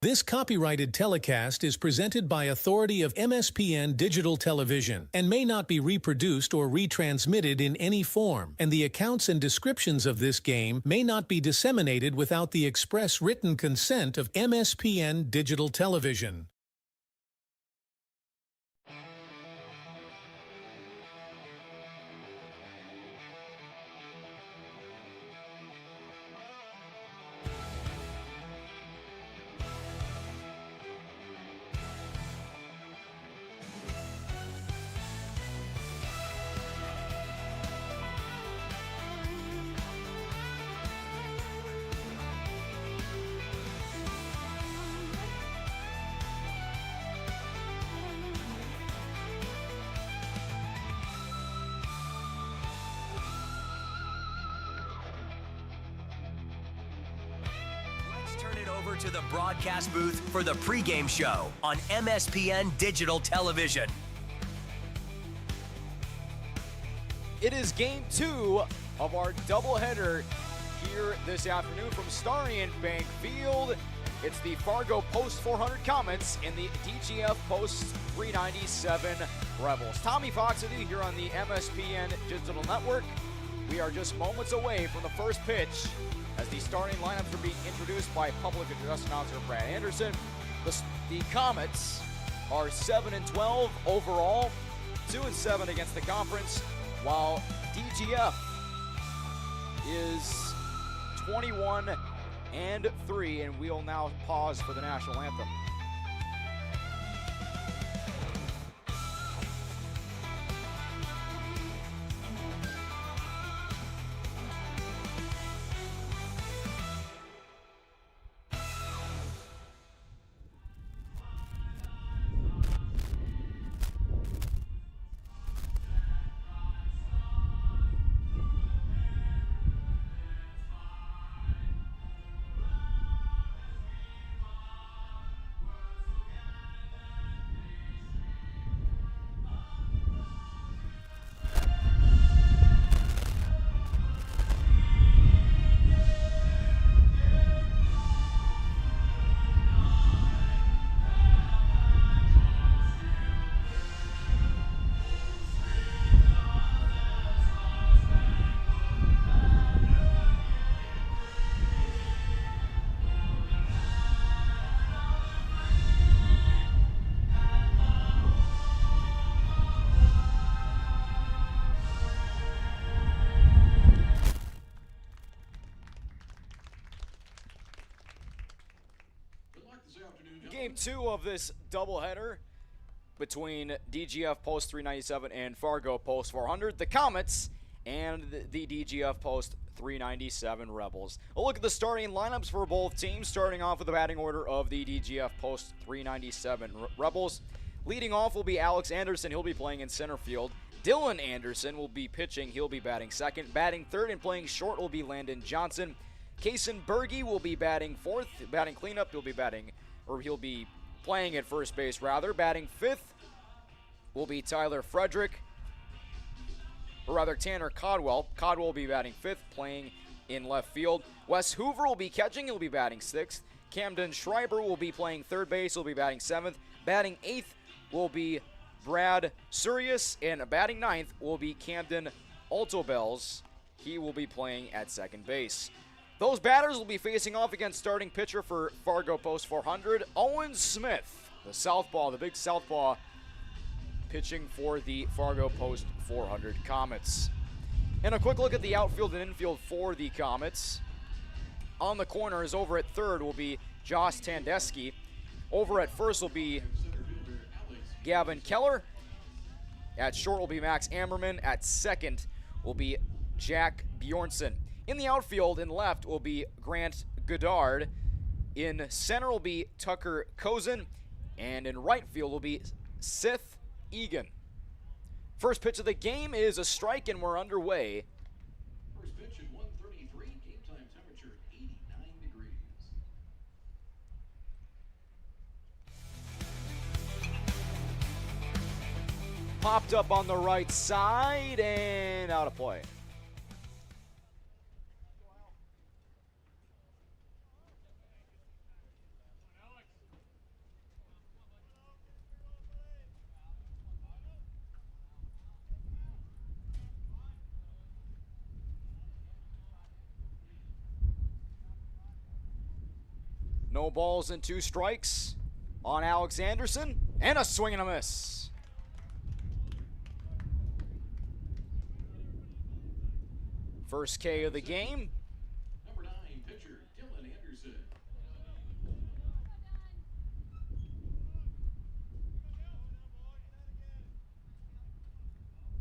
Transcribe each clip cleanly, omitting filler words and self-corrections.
This copyrighted telecast is presented by authority of MSPN Digital Television and may not be reproduced or retransmitted in any form, and the accounts and descriptions of this game may not be disseminated without the express written consent of MSPN Digital Television. Turn it over to the broadcast booth for the pregame show on MSPN Digital Television. It is game 2 of our doubleheader here this afternoon from Starry & Bank Field. It's the Fargo Post 400 Comets and the DGF Post 397 Rebels. Tommy Fox with you here on the MSPN Digital Network. We are just moments away from the first pitch as the starting lineups are being introduced by public address announcer Brad Anderson. The Comets are 7-12 overall, 2-7 against the conference, while DGF is 21-3, and we'll now pause for the national anthem. Game 2 of this doubleheader between DGF Post 397 and Fargo Post 400, the Comets, and the DGF Post 397 Rebels. A look at the starting lineups for both teams, starting off with the batting order of the DGF Post 397 Rebels. Leading off will be Alex Anderson. He'll be playing in center field. Dylan Anderson will be pitching. He'll be batting second. Batting third and playing short will be Landon Johnson. Kaysen Berge will be batting fourth. Batting cleanup, he'll be playing at first base rather. Batting fifth will be Tanner Codwell. Codwell will be batting fifth, playing in left field. Wes Hoover will be catching. He'll be batting sixth. Camden Schreiber will be playing third base. He'll be batting seventh. Batting eighth will be Brad Surius. And batting ninth will be Camden Altobells. He will be playing at second base. Those batters will be facing off against starting pitcher for Fargo Post 400, Owen Smith, the big southpaw, pitching for the Fargo Post 400 Comets. And a quick look at the outfield and infield for the Comets. On the corners, over at third will be Josh Tandesky. Over at first will be Gavin Keller. At short will be Max Ammerman. At second will be Jack Bjornson. In the outfield and left will be Grant Goddard. In center will be Tucker Kozin. And in right field will be Sith Egan. First pitch of the game is a strike, and we're underway. First pitch at 1:33, game time temperature 89 degrees. Popped up on the right side and out of play. No balls and 2 strikes on Alex Anderson, and a swing and a miss. First K of the game. Number 9, pitcher Dylan Anderson.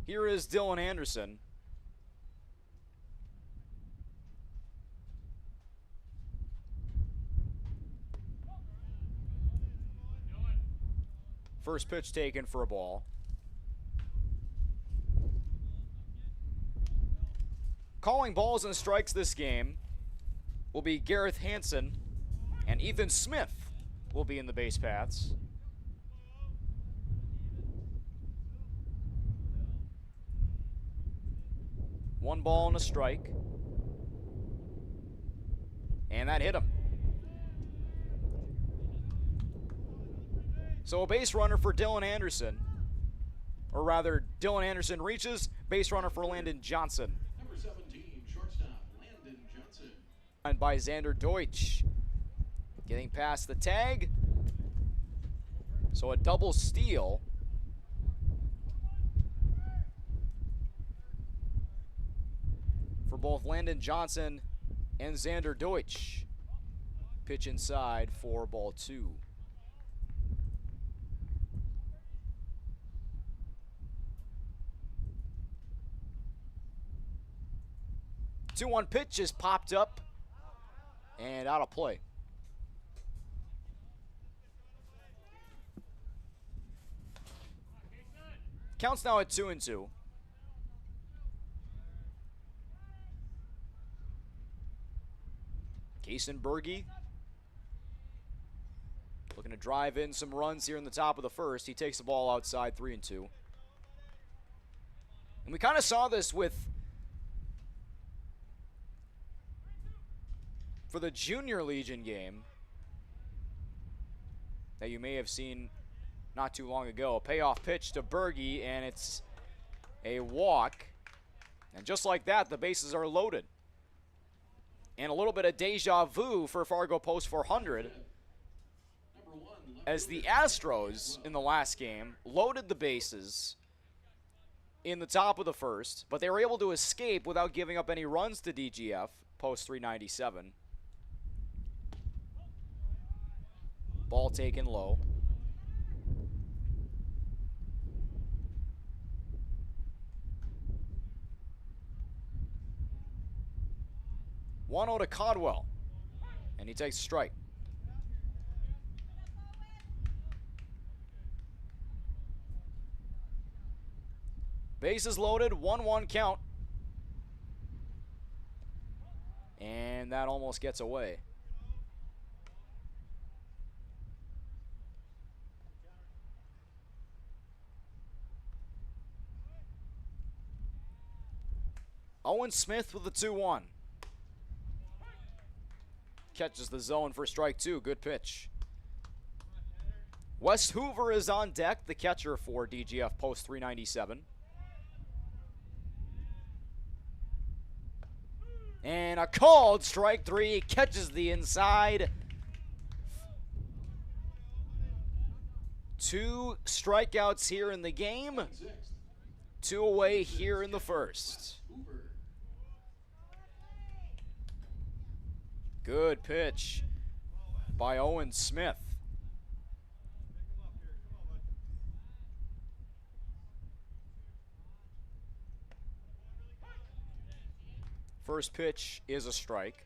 Here is Dylan Anderson. First pitch taken for a ball. Calling balls and strikes this game will be Gareth Hansen, and Ethan Smith will be in the base paths. One ball and a strike. And that hit him. So a base runner for Dylan Anderson. Or rather, Dylan Anderson reaches. Base runner for Landon Johnson. Number 17, shortstop Landon Johnson. And by Xander Deutsch. Getting past the tag. So a double steal. For both Landon Johnson and Xander Deutsch. Pitch inside for ball 2. Two-one pitch is popped up and out of play. Counts now at 2-2. Kaysen Berge looking to drive in some runs here in the top of the first. He takes the ball outside, 3-2. And we kind of saw this for the Junior Legion game that you may have seen not too long ago. A payoff pitch to Berge, and it's a walk. And just like that, the bases are loaded. And a little bit of deja vu for Fargo Post 400, as the Astros in the last game loaded the bases in the top of the first, but they were able to escape without giving up any runs to DGF, Post 397. Ball taken low. One 0 to Codwell, and he takes a strike. Bases loaded, 1-1 count. And that almost gets away. Owen Smith with the 2-1. Catches the zone for strike 2. Good pitch. Wes Hoover is on deck, the catcher for DGF Post 397. And a called strike 3. Catches the inside. 2 strikeouts here in the game. 2 away here in the first. Good pitch by Owen Smith. First pitch is a strike.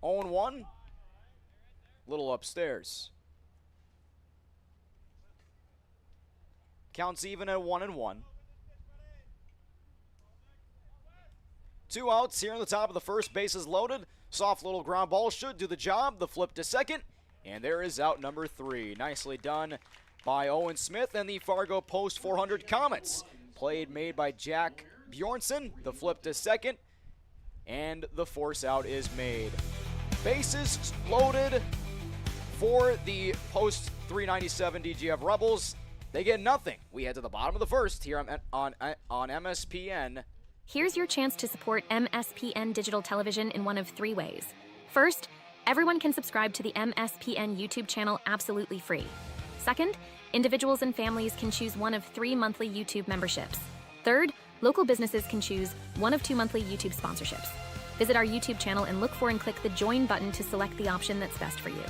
Owen 1. Little upstairs. Counts even at 1-1. 2 outs here in the top of the first. Bases loaded. Soft little ground ball should do the job. The flip to second. And there is out number 3. Nicely done by Owen Smith and the Fargo Post 400 Comets. Made by Jack Bjornsson. The flip to second. And the force out is made. Bases loaded for the Post 397 DGF Rebels. They get nothing. We head to the bottom of the first here on MSPN. Here's your chance to support MSPN Digital Television in one of 3 ways. First, everyone can subscribe to the MSPN YouTube channel absolutely free. Second, individuals and families can choose one of 3 monthly YouTube memberships. Third, local businesses can choose one of 2 monthly YouTube sponsorships. Visit our YouTube channel and look for and click the Join button to select the option that's best for you.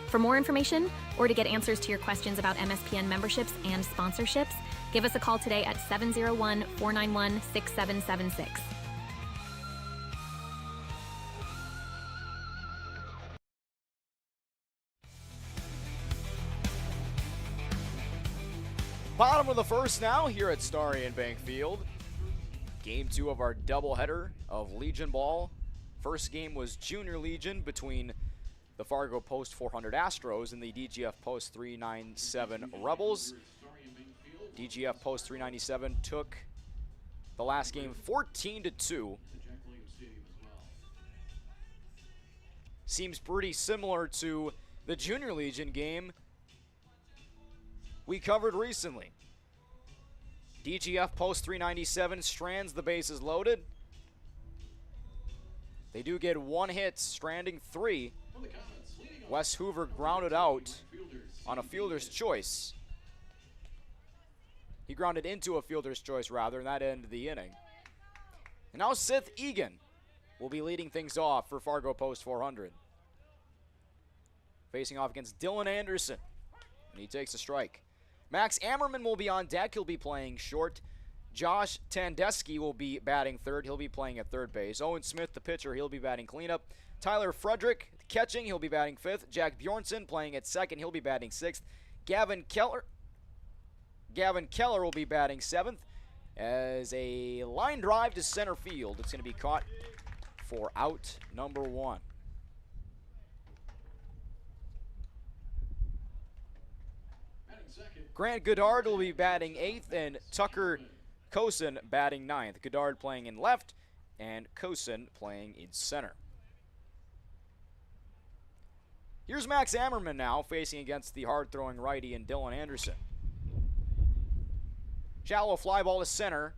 For more information, or to get answers to your questions about MSPN memberships and sponsorships, give us a call today at 701-491-6776. Bottom of the first now here at Starry and Bank Field. Game 2 of our doubleheader of Legion Ball. First game was Junior Legion between the Fargo Post 400 Astros and the DGF Post 397 Rebels. DGF Post 397 took the last game 14-2. Seems pretty similar to the Junior Legion game we covered recently. DGF Post 397 strands the bases loaded. They do get 1 hit, stranding 3. Wes Hoover grounded out on a fielder's choice. He grounded into a fielder's choice, rather, and that ended the inning. And now Seth Egan will be leading things off for Fargo Post 400. Facing off against Dylan Anderson, and he takes a strike. Max Ammerman will be on deck. He'll be playing short. Josh Tandesky will be batting third. He'll be playing at third base. Owen Smith, the pitcher, he'll be batting cleanup. Tyler Frederick, catching, he'll be batting fifth. Jack Bjornson playing at second. He'll be batting sixth. Gavin Keller will be batting seventh as a line drive to center field. It's going to be caught for out number 1. Grant Goddard will be batting 8th, and Tucker Kosen batting 9th. Goddard playing in left, and Kosen playing in center. Here's Max Ammerman now, facing against the hard-throwing righty and Dylan Anderson. Shallow fly ball to center,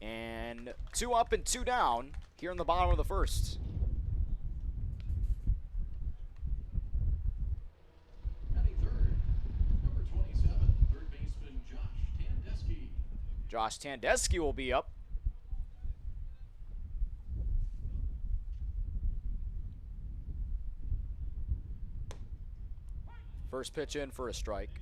and 2 up and 2 down here in the bottom of the first. Josh Tandesky will be up. First pitch in for a strike.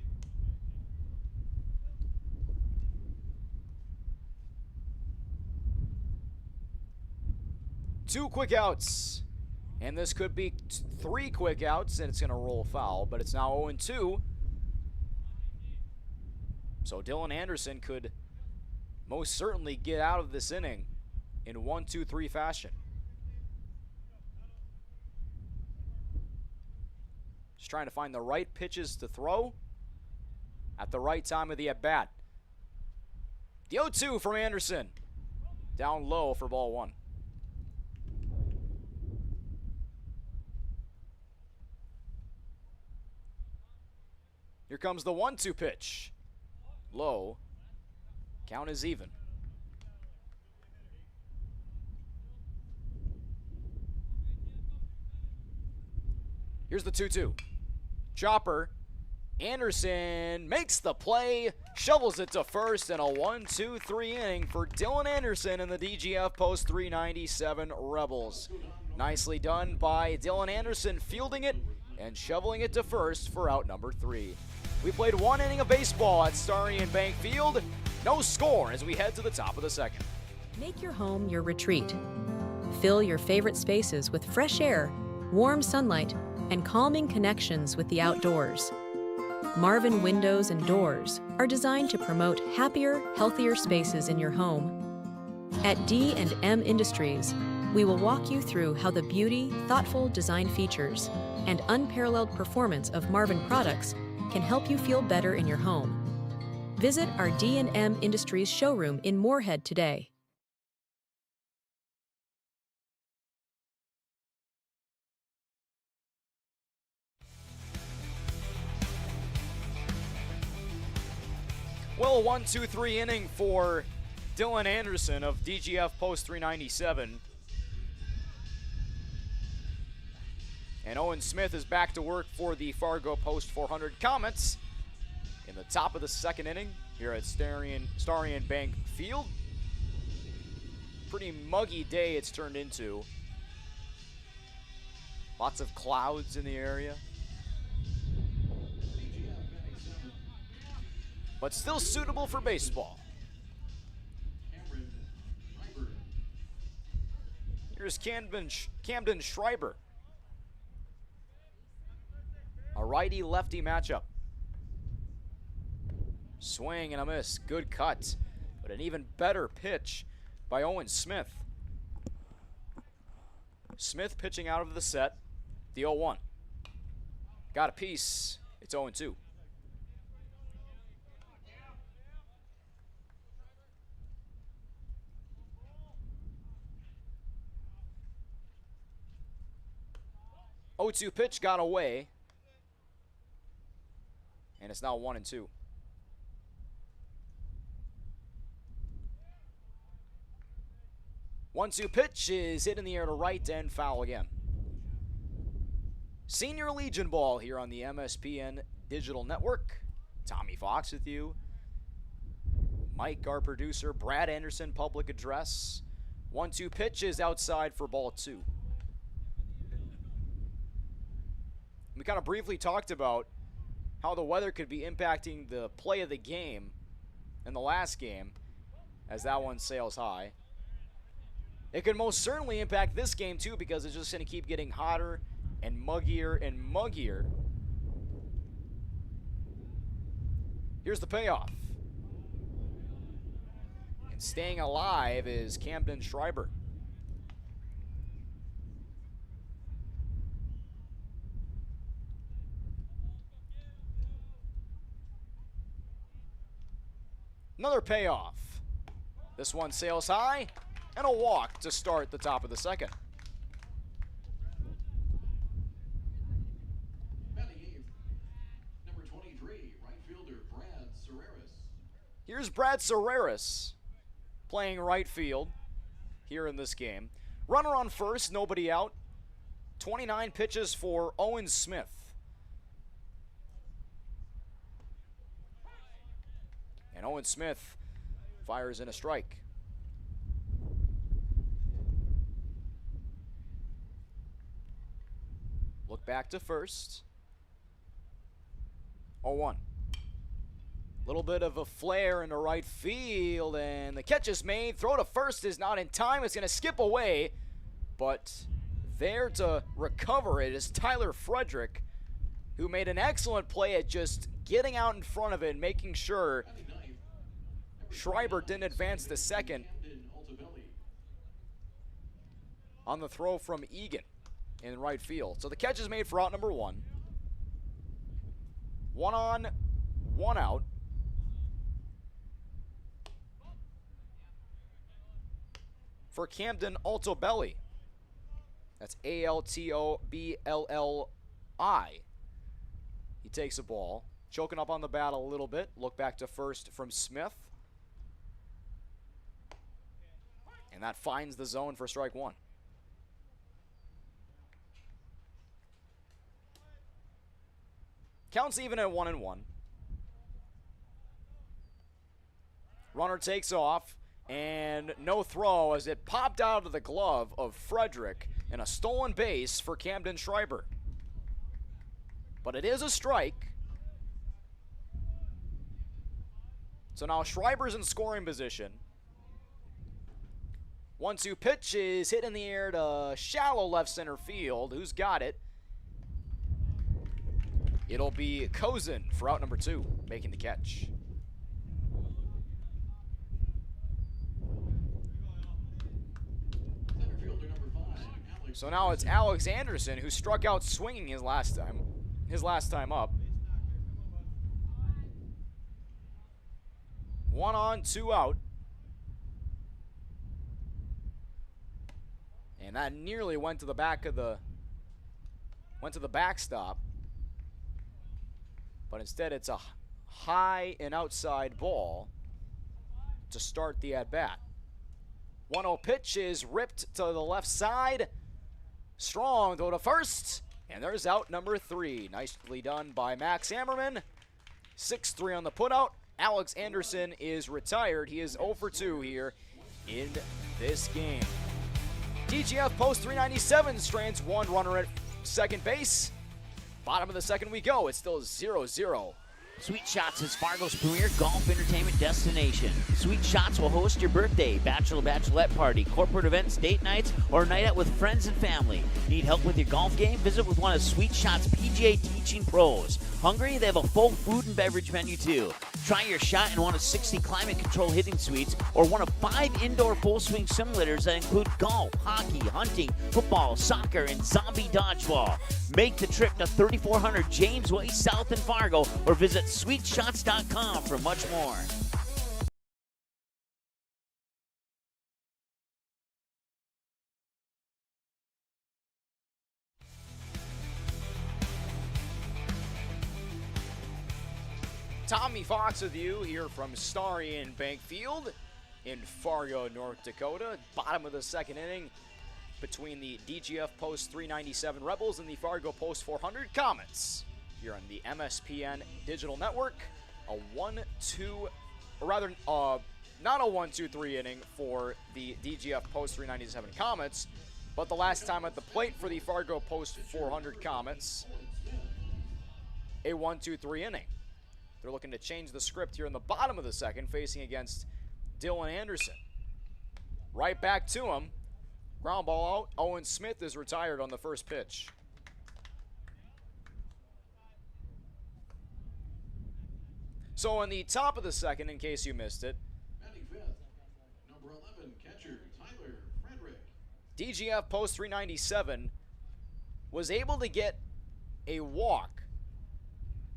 Two quick outs. And this could be 3 quick outs, and it's going to roll foul, but it's now 0-2. So Dylan Anderson could most certainly get out of this inning in 1-2-3 fashion. Just trying to find the right pitches to throw at the right time of the at-bat. The 0-2 from Anderson. Down low for ball 1. Here comes the 1-2 pitch. Low. Count is even. Here's the 2-2. Chopper. Anderson makes the play, shovels it to first, and a 1-2-3 inning for Dylan Anderson and the DGF Post 397 Rebels. Nicely done by Dylan Anderson, fielding it and shoveling it to first for out number 3. We played 1 inning of baseball at Starry and Bank Field. No score as we head to the top of the second. Make your home your retreat. Fill your favorite spaces with fresh air, warm sunlight, and calming connections with the outdoors. Marvin Windows and Doors are designed to promote happier, healthier spaces in your home. At D&M Industries, we will walk you through how the beauty, thoughtful design features, and unparalleled performance of Marvin products can help you feel better in your home. Visit our D&M Industries showroom in Moorhead today. Well, 1-2-3 inning for Dylan Anderson of DGF Post 397. And Owen Smith is back to work for the Fargo Post 400 Comets in the top of the second inning here at Starion Bank Field. Pretty muggy day it's turned into. Lots of clouds in the area. But still suitable for baseball. Here's Camden Schreiber. A righty-lefty matchup. Swing and a miss. Good cut. But an even better pitch by Owen Smith. Smith pitching out of the set. The 0-1. Got a piece. It's 0-2. O2 pitch got away. And it's now 1-2. One-two pitch is hit in the air to right and foul again. Senior Legion ball here on the MSPN Digital Network. Tommy Fox with you. Mike, our producer. Brad Anderson, public address. 1-2 pitch is outside for ball 2. We kind of briefly talked about how the weather could be impacting the play of the game in the last game as that one sails high. It could most certainly impact this game too because it's just going to keep getting hotter and muggier and muggier. Here's the payoff. And staying alive is Camden Schreiber. Another payoff. This one sails high, and a walk to start the top of the second. Batting eighth, number 23, right fielder Brad Serreris. Here's Brad Serreris playing right field here in this game. Runner on first, nobody out. 29 pitches for Owen Smith. And Owen Smith fires in a strike. Look back to first. 0-1. Little bit of a flare into right field, and the catch is made. Throw to first is not in time. It's going to skip away, but there to recover it is Tyler Frederick, who made an excellent play at just getting out in front of it and making sure Schreiber didn't advance to second on the throw from Egan in right field. So the catch is made for out number 1. 1 on, 1 out. For Camden Altobelli. That's A-L-T-O-B-L-L-I. He takes a ball, choking up on the bat a little bit. Look back to first from Smith. And that finds the zone for strike 1. Counts even at 1-1. Runner takes off, and no throw as it popped out of the glove of Frederick, and a stolen base for Camden Schreiber. But it is a strike. So now Schreiber's in scoring position. 1-2 pitch is hit in the air to shallow left center field. Who's got it? It'll be Kozin for out number 2, making the catch. Center fielder number 5, Alex. So now it's Alex Anderson who struck out swinging his last time up. 1 on, 2 out. And that nearly went to the backstop. But instead it's a high and outside ball to start the at-bat. 1-0 pitch is ripped to the left side. Strong throw to first, and there's out number 3. Nicely done by Max Ammerman. 6-3 on the putout. Alex Anderson is retired. He is 0 for 2 here in this game. DGF post 397 strands 1 runner at second base. Bottom of the second we go. It's still 0-0. Sweet Shots is Fargo's premier golf entertainment destination. Sweet Shots will host your birthday, bachelorette party, corporate events, date nights, or a night out with friends and family. Need help with your golf game? Visit with one of Sweet Shots' PGA teaching pros. Hungry? They have a full food and beverage menu too. Try your shot in one of 60 climate control hitting suites or one of 5 indoor full swing simulators that include golf, hockey, hunting, football, soccer, and zombie dodgeball. Make the trip to 3400 James Way South in Fargo or visit sweetshots.com for much more. Tommy Fox with you here from Starry and Bank Field in Fargo, North Dakota. Bottom of the second inning between the DGF Post 397 Rebels and the Fargo Post 400 Comets. Here on the MSPN Digital Network. A 1-2, or rather, not a 1-2-3 inning for the DGF Post 397 Comets, but the last time at the plate for the Fargo Post 400 Comets, a 1-2-3 inning. They're looking to change the script here in the bottom of the second, facing against Dylan Anderson. Right back to him. Ground ball out. Owen Smith is retired on the first pitch. So in the top of the second, in case you missed it, Batting fifth, number 11, catcher Tyler Frederick. DGF Post 397 was able to get a walk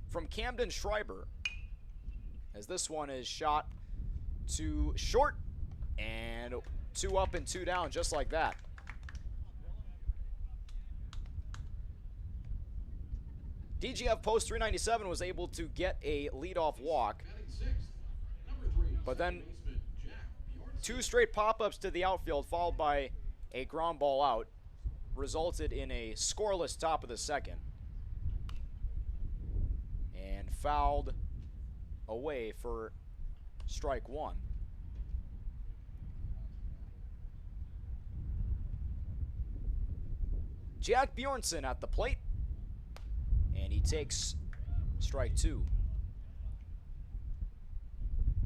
from Camden Schreiber, as this one is shot to short, and 2 up and 2 down, just like that. DGF Post 397 was able to get a leadoff walk, Batting sixth, number 3, but then baseman Jack Bjornsson. 2 straight pop-ups to the outfield, followed by a ground ball out, resulted in a scoreless top of the second. And fouled away for strike 1. Jack Bjornsson at the plate, and he takes strike 2.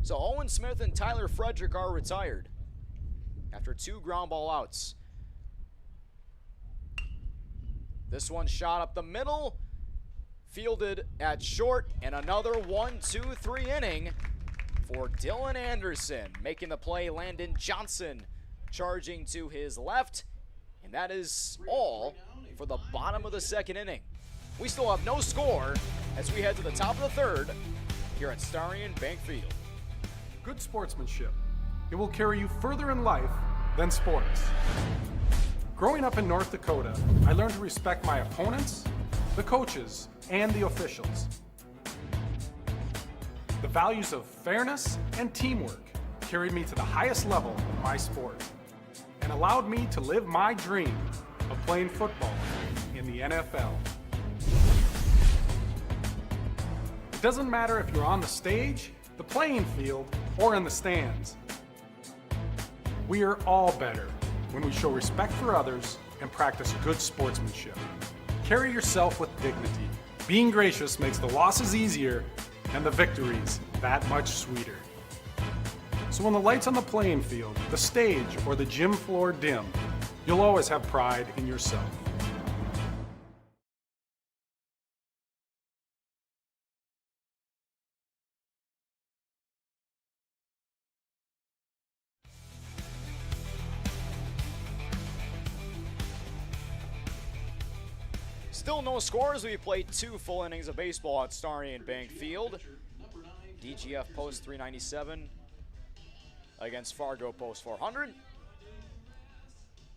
So Owen Smith and Tyler Frederick are retired after 2 ground ball outs. This one shot up the middle, fielded at short, and another 1-2-3 inning for Dylan Anderson. Making the play, Landon Johnson charging to his left, and that is all for the bottom of the second inning. We still have no score as we head to the top of the third here at Starry and Bank Field. Good sportsmanship. It will carry you further in life than sports. Growing up in North Dakota, I learned to respect my opponents, the coaches, and the officials. The values of fairness and teamwork carried me to the highest level in my sport and allowed me to live my dream of playing football in the NFL. It doesn't matter if you're on the stage, the playing field, or in the stands. We are all better when we show respect for others and practice good sportsmanship. Carry yourself with dignity. Being gracious makes the losses easier and the victories that much sweeter. So when the lights on the playing field, the stage, or the gym floor dim, you'll always have pride in yourself. Still no scores. We played 2 full innings of baseball at Starry and Bank Field. DGF Post 397 against Fargo Post 400.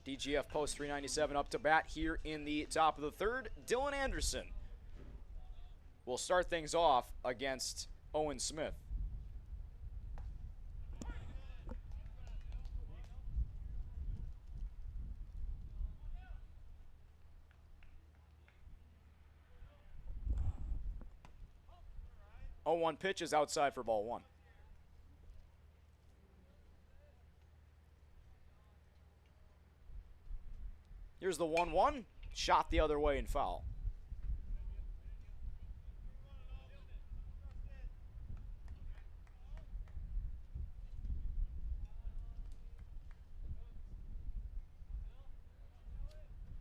DGF Post 397 up to bat here in the top of the third. Dylan Anderson will start things off against Owen Smith. Oh, 1 pitch is outside for ball 1. Here's the 1-1. Shot the other way and foul.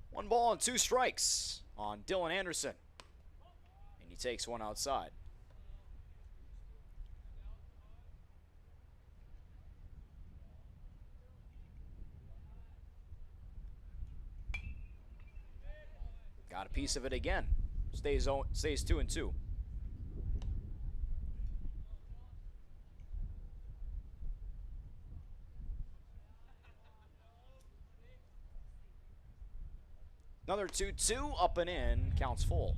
One ball and 2 strikes on Dylan Anderson. And he takes one outside. Got a piece of it again. Stays 2-2. Another 2-2, up and in, counts full.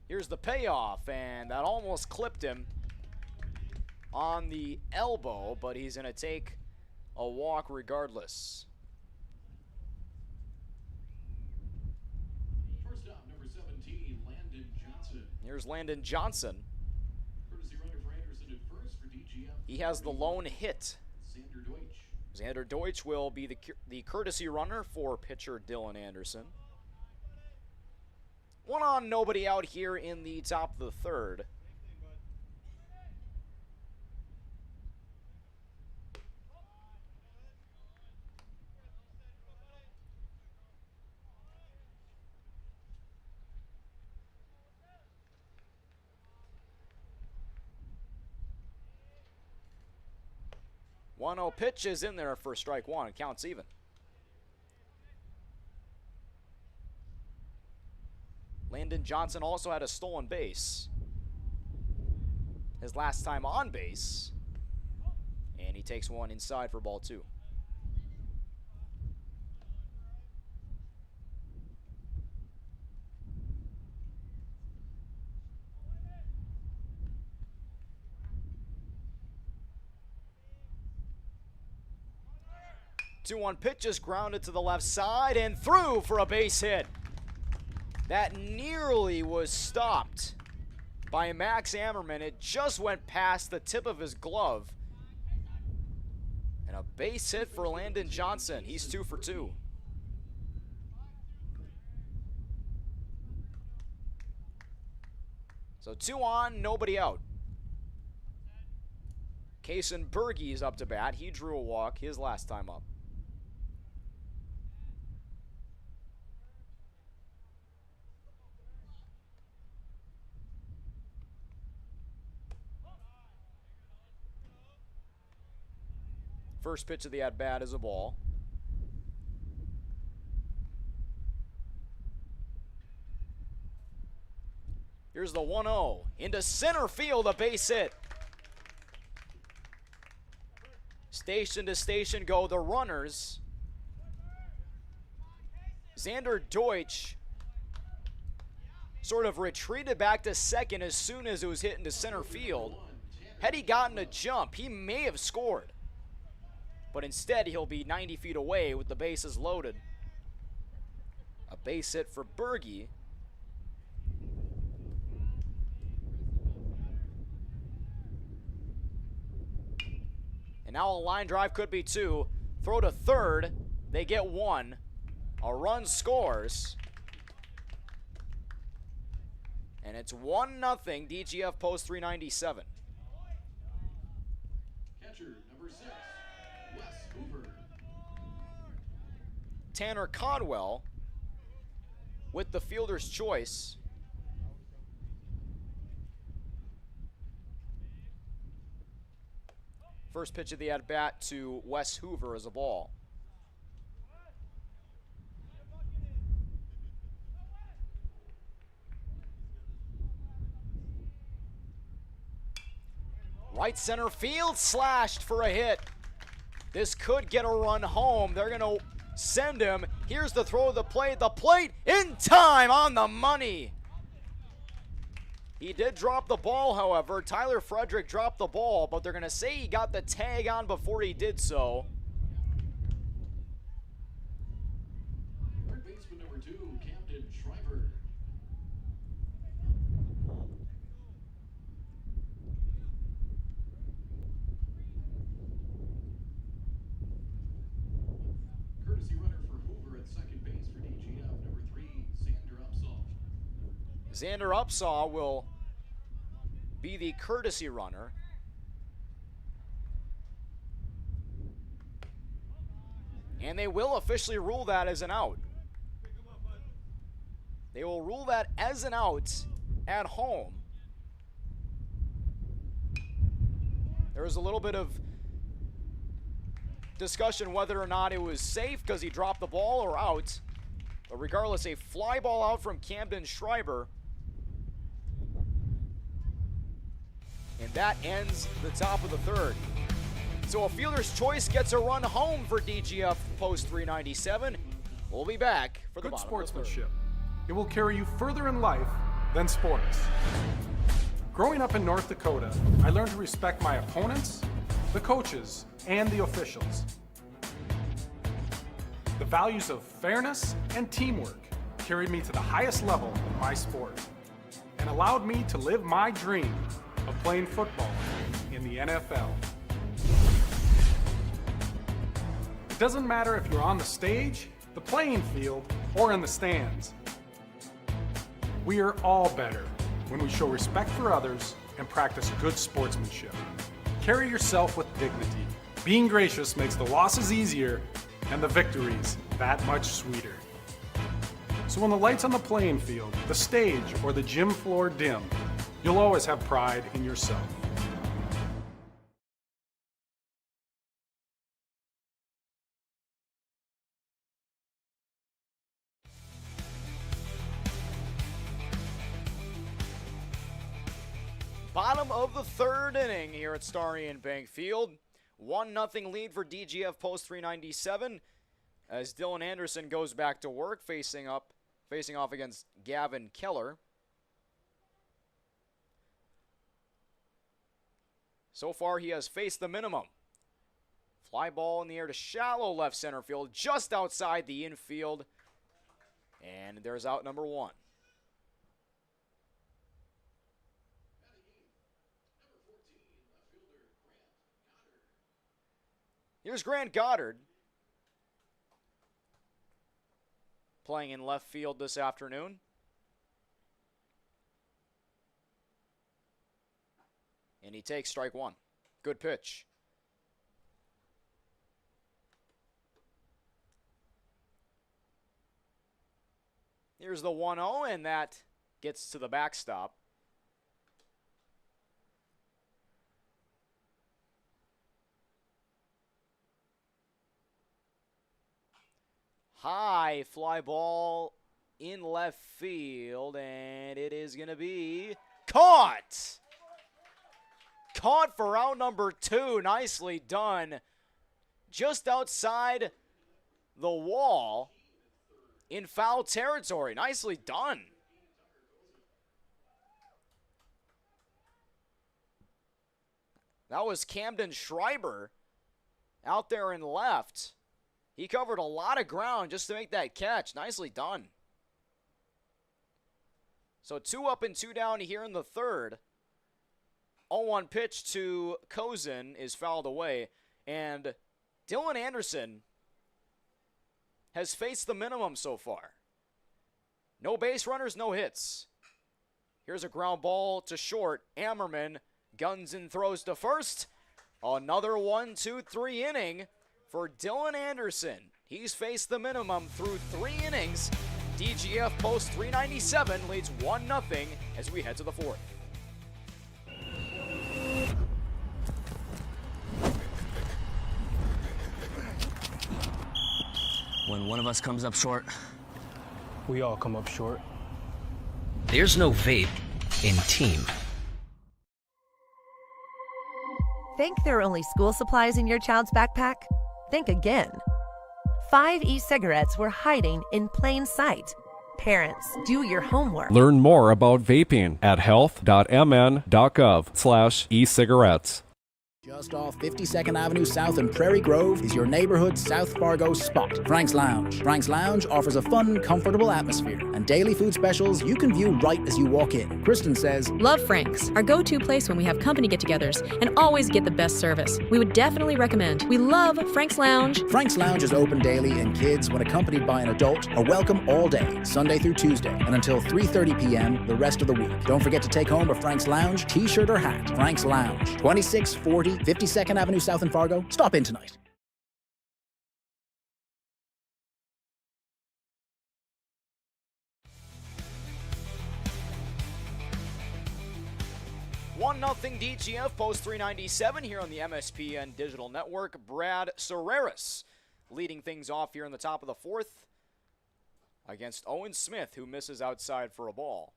Here's the payoff, and that almost clipped him on the elbow, but he's going to take a walk regardless. First up, number 17, Landon Johnson. Here's Landon Johnson. Courtesy runner for Anderson at first for DGF. He has the lone hit. Xander Deutsch. Xander Deutsch will be the courtesy runner for pitcher Dylan Anderson. 1 on, nobody out here in the top of the 3rd. One 0 pitch is in there for strike 1. It counts even. Landon Johnson also had a stolen base his last time on base, and he takes one inside for ball 2. The 2-1 pitch is grounded to the left side and through for a base hit. That nearly was stopped by Max Ammerman. It just went past the tip of his glove. And a base hit for Landon Johnson. He's 2 for 2. So 2 on, nobody out. Kason Berge is up to bat. He drew a walk his last time up. First pitch of the at-bat is a ball. Here's the 1-0. Into center field, a base hit. Station to station go the runners. Xander Deutsch sort of retreated back to second as soon as it was hit into center field. Had he gotten a jump, he may have scored. But instead, he'll be 90 feet away with the bases loaded. A base hit for Berge. And now a line drive could be 2. Throw to third. They get 1. A run scores. And it's 1-0. DGF post 397. Catcher, number 6. Wes Hoover. Tanner Codwell with the fielder's choice. First pitch of the at-bat to Wes Hoover as a ball. Right center field, slashed for a hit. This could get a run home. They're going to send him. Here's the throw of the plate in time, on the money. He did drop the ball, however. Tyler Frederick dropped the ball, but they're going to say he got the tag on before he did so. Third baseman number 2, Camden Schreiber. Courtesy runner for Hoover at second base for DGF, number 3, Xander Upsaw. Xander Upsaw will be the courtesy runner. And they will officially rule that as an out. They will rule that as an out at home. There was a little bit of discussion whether or not it was safe because he dropped the ball or out. But regardless, a fly ball out from Camden Schreiber. And that ends the top of the third. So a fielder's choice gets a run home for DGF post 397. We'll be back for the Good bottom of the sportsmanship. It will carry you further in life than sports. Growing up in North Dakota, I learned to respect my opponents, the coaches, and the officials. The values of fairness and teamwork carried me to the highest level in my sport and allowed me to live my dream of playing football in the NFL. It doesn't matter if you're on the stage, the playing field, or in the stands. We are all better when we show respect for others and practice good sportsmanship. Carry yourself with dignity. Being gracious makes the losses easier and the victories that much sweeter. So when the lights on the playing field, the stage, or the gym floor dim, you'll always have pride in yourself. Bottom of the third inning here at Starry & Bank Field. 1-0 lead for DGF post 397 as Dylan Anderson goes back to work, facing off against Gavin Keller. So far, he has faced the minimum. Fly ball in the air to shallow left center field, just outside the infield. And there's out number 1. Here's Grant Goddard playing in left field this afternoon. And he takes strike 1. Good pitch. Here's the 1-0, and that gets to the backstop. High fly ball in left field, and it is going to be caught. Caught for out number 2. Nicely done. Just outside the wall in foul territory. Nicely done. That was Camden Schreiber out there in left. He covered a lot of ground just to make that catch. Nicely done. So 2 up and 2 down here in the third. 0-1 pitch to Kozin is fouled away. And Dylan Anderson has faced the minimum so far. No base runners, no hits. Here's a ground ball to short. Ammerman guns and throws to first. Another 1-2-3 inning for Dylan Anderson. He's faced the minimum through 3 innings. DGF post 397 leads 1-0 as we head to the 4th. When one of us comes up short, we all come up short. There's no vape in team. Think there are only school supplies in your child's backpack? Think again. 5 e-cigarettes were hiding in plain sight. Parents, do your homework. Learn more about vaping at health.mn.gov/e-cigarettes. Just off 52nd Avenue South in Prairie Grove is your neighborhood South Fargo spot, Frank's Lounge. Frank's Lounge offers a fun, comfortable atmosphere and daily food specials you can view right as you walk in. Kristen says, Love Frank's, our go-to place when we have company get-togethers, and always get the best service. We would definitely recommend. We love Frank's Lounge. Frank's Lounge is open daily, and kids, when accompanied by an adult, are welcome all day, Sunday through Tuesday, and until 3:30 p.m. the rest of the week. Don't forget to take home a Frank's Lounge t-shirt or hat. Frank's Lounge, 2640 52nd Avenue South in Fargo. Stop in tonight. One 0 DGF post 397 here on the MSPN Digital Network. Brad Serreris leading things off here in the top of the fourth against Owen Smith, who misses outside for a ball.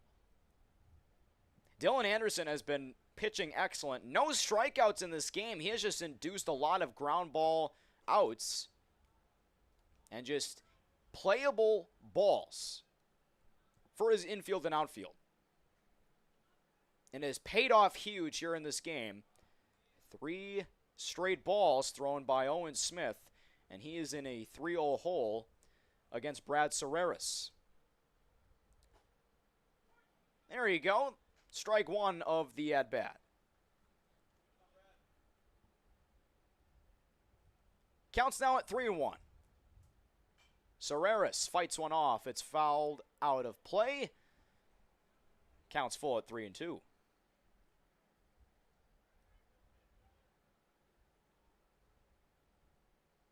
Dylan Anderson has been pitching excellent. No strikeouts in this game. He has just induced a lot of ground ball outs and just playable balls for his infield and outfield. And has paid off huge here in this game. 3 straight balls thrown by Owen Smith, and he is in a 3-0 hole against Brad Serreris. There you go. Strike one of the at-bat. Counts now at 3-1. Serreris fights one off. It's fouled out of play. Counts full at 3-2.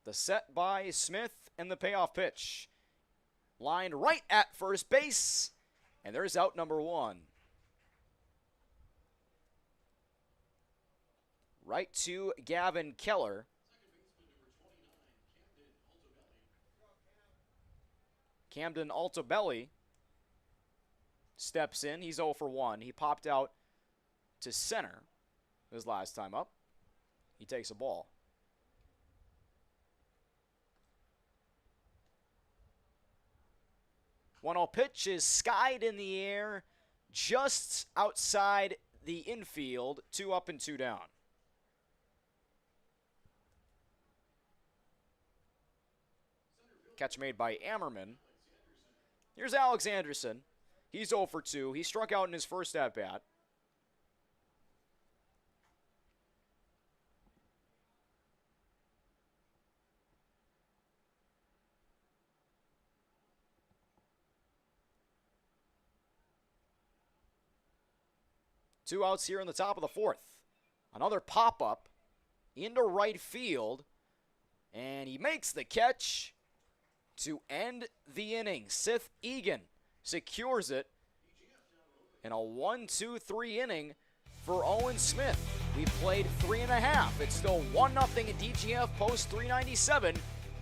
The set by Smith and the payoff pitch. Lined right at first base. And there's out number 1. Right to Gavin Keller. Camden Altabelli steps in. He's 0 for 1. He popped out to center his last time up. He takes a ball. 1-0 pitch is skied in the air just outside the infield. 2 up and 2 down. Catch made by Ammerman. Here's Alex Anderson. He's 0 for 2. He struck out in his first at-bat. Two outs here in the top of the fourth. Another pop-up into right field. And he makes the catch to end the inning. Seth Egan secures it in a 1-2-3 inning for Owen Smith. We played 3.5. It's still 1-0 at DGF post 397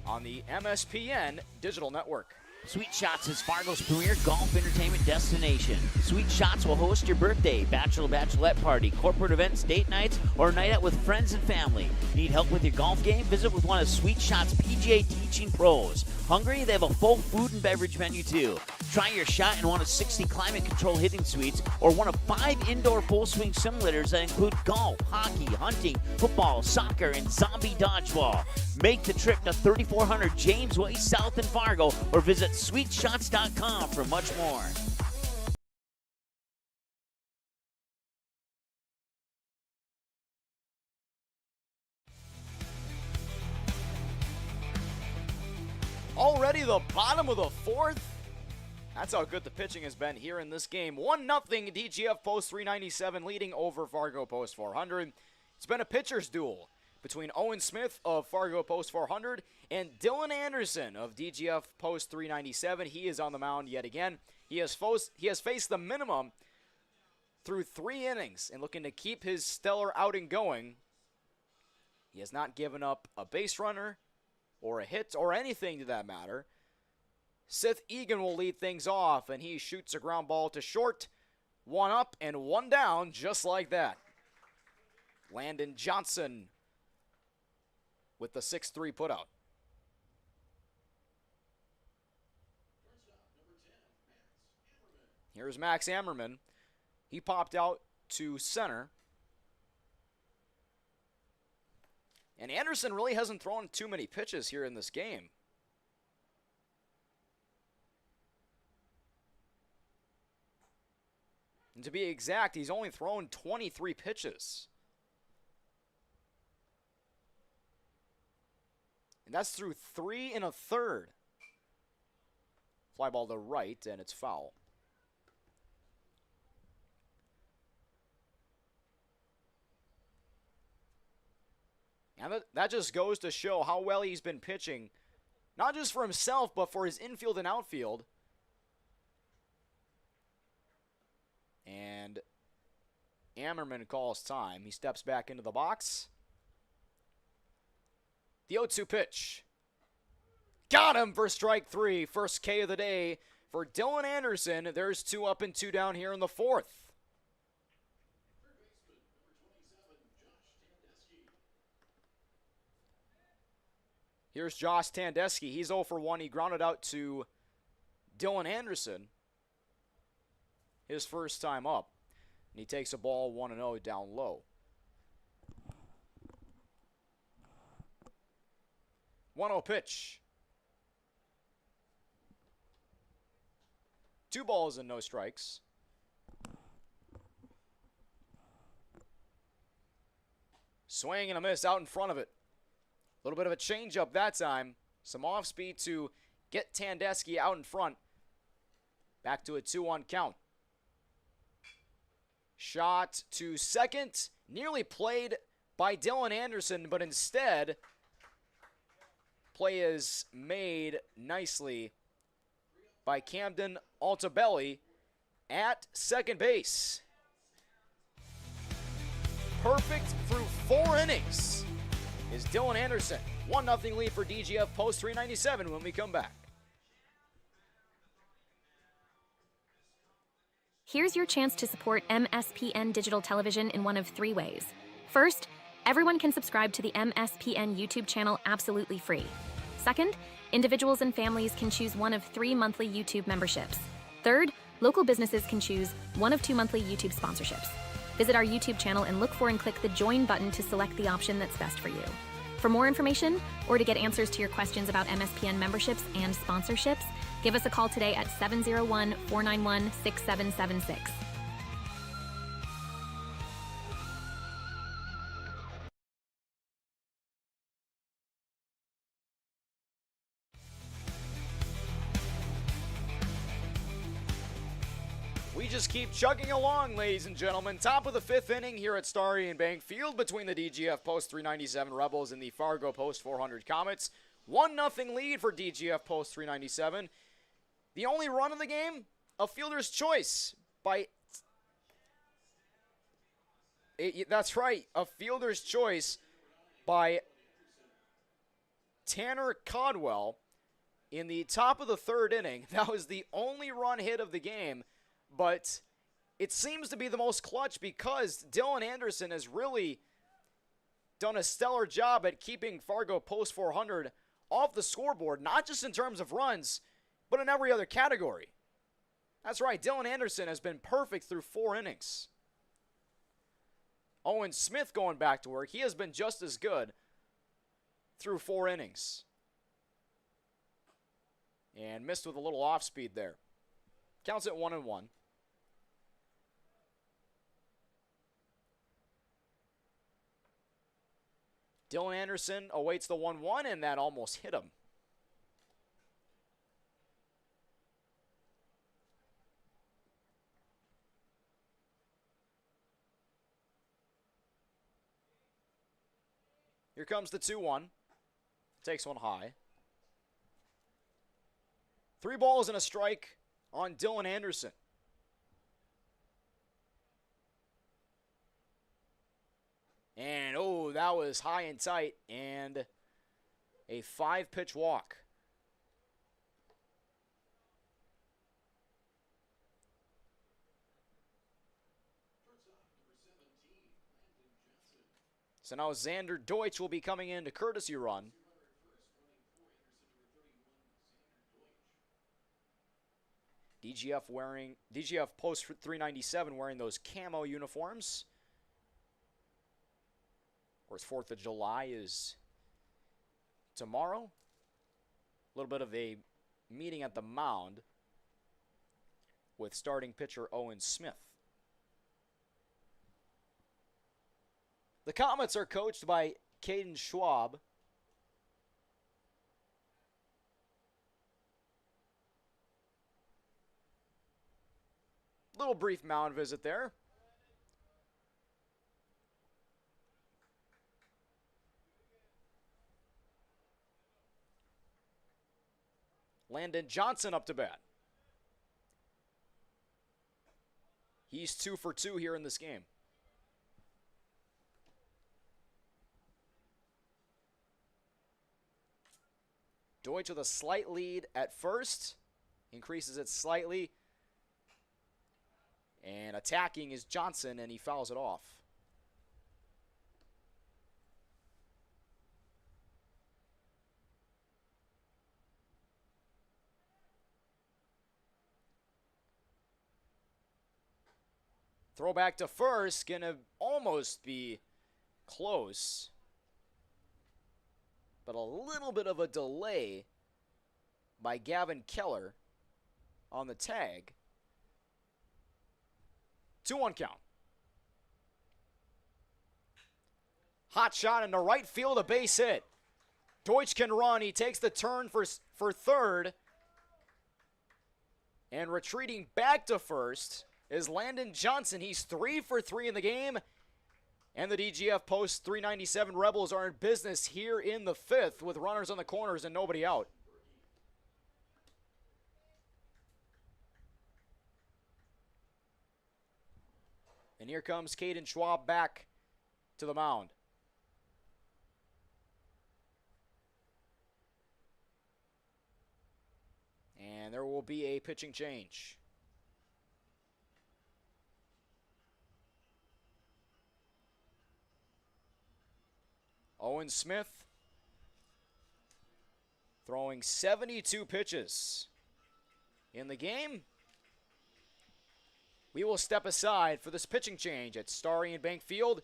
on the MSPN Digital Network. Sweet Shots is Fargo's premier golf entertainment destination. Sweet Shots will host your birthday, bachelorette party, corporate events, date nights, or a night out with friends and family. Need help with your golf game? Visit with one of Sweet Shots' PGA teaching pros. Hungry? They have a full food and beverage menu too. Try your shot in one of 60 climate control hitting suites or one of 5 indoor full swing simulators that include golf, hockey, hunting, football, soccer, and zombie dodgeball. Make the trip to 3400 James Way South in Fargo or visit sweetshots.com for much more. Already the bottom of the fourth. That's how good the pitching has been here in this game. 1-0 DGF post 397 leading over Fargo post 400. It's been a pitcher's duel between Owen Smith of Fargo post 400 and Dylan Anderson of DGF post 397. He is on the mound yet again. He has faced the minimum through 3 innings and looking to keep his stellar outing going. He has not given up a base runner or a hit or anything to that matter. Seth Egan will lead things off, and he shoots a ground ball to short. 1 up and 1 down, just like that. Landon Johnson with the 6-3 putout. Here's Max Ammerman. He popped out to center. And Anderson really hasn't thrown too many pitches here in this game. And to be exact, he's only thrown 23 pitches. And that's through 3 1/3. Fly ball to right, and it's foul. And that just goes to show how well he's been pitching, not just for himself, but for his infield and outfield. And Ammerman calls time. He steps back into the box. The 0-2 pitch. Got him for strike 3. First K of the day for Dylan Anderson. There's 2 up and 2 down here in the 4th. Here's Josh Tandeschi. He's 0 for 1. He grounded out to Dylan Anderson his first time up. And he takes a ball 1-0 down low. 1-0 pitch. 2 balls and no strikes. Swing and a miss out in front of it. A little bit of a changeup that time. Some off speed to get Tandeschi out in front. Back to a 2-1 count. Shot to second. Nearly played by Dylan Anderson, but instead, play is made nicely by Camden Altabelli at second base. Perfect through 4 innings is Dylan Anderson. 1-0 lead for DGF post 397 when we come back. Here's your chance to support MSPN Digital Television in one of 3 ways. First, everyone can subscribe to the MSPN YouTube channel absolutely free. Second, individuals and families can choose one of 3 monthly YouTube memberships. Third, local businesses can choose one of 2 monthly YouTube sponsorships. Visit our YouTube channel and look for and click the Join button to select the option that's best for you. For more information or to get answers to your questions about MSPN memberships and sponsorships, give us a call today at 701-491-6776. We just keep chugging along, ladies and gentlemen. Top of the 5th inning here at Stadium Bank Field between the DGF Post 397 Rebels and the Fargo Post 400 Comets. 1-0 lead for DGF Post 397. The only run of the game, a fielder's choice by... That's right, a fielder's choice by Tanner Codwell in the top of the 3rd inning. That was the only run hit of the game. But it seems to be the most clutch because Dylan Anderson has really done a stellar job at keeping Fargo Post 400 off the scoreboard, not just in terms of runs, but in every other category. That's right, Dylan Anderson has been perfect through 4 innings. Owen Smith going back to work. He has been just as good through 4 innings. And missed with a little off speed there. Counts at 1-1. Dylan Anderson awaits the 1-1, and that almost hit him. Here comes the 2-1. Takes one high. 3 balls and a strike on Dylan Anderson. And, oh, that was high and tight, and a 5-pitch walk. So now Xander Deutsch will be coming in to courtesy run. DGF post 397 wearing those camo uniforms. Of course, 4th of July is tomorrow. A little bit of a meeting at the mound with starting pitcher Owen Smith. The Comets are coached by Caden Schwab. Little brief mound visit there. Landon Johnson up to bat. He's 2 for 2 here in this game. Deutsch with a slight lead at first. Increases it slightly. And attacking is Johnson, and he fouls it off. Throw back to first, gonna almost be close. But a little bit of a delay by Gavin Keller on the tag. 2-1 count. Hot shot into right field, a base hit. Deutsch can run. He takes the turn for third. And retreating back to first is Landon Johnson. He's 3 for 3 in the game. And the DGF Post 397 Rebels are in business here in the 5th with runners on the corners and nobody out. And here comes Caden Schwab back to the mound. And there will be a pitching change. Owen Smith throwing 72 pitches in the game. We will step aside for this pitching change at Starry and Bank Field.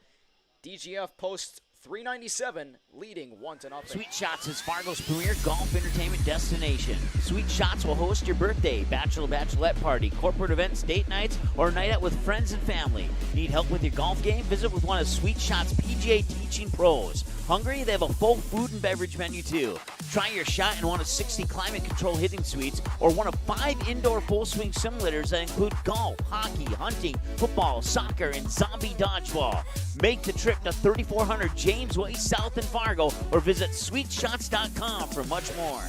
DGF Post 397 leading 1-0. Sweet Shots is Fargo's premier golf entertainment destination. Sweet Shots will host your birthday, bachelorette party, corporate events, date nights, or a night out with friends and family. Need help with your golf game? Visit with one of Sweet Shots' PGA teaching pros. Hungry? They have a full food and beverage menu too. Try your shot in one of 60 climate control hitting suites or one of 5 indoor full swing simulators that include golf, hockey, hunting, football, soccer, and zombie dodgeball. Make the trip to 3400 James Way South in Fargo or visit sweetshots.com for much more.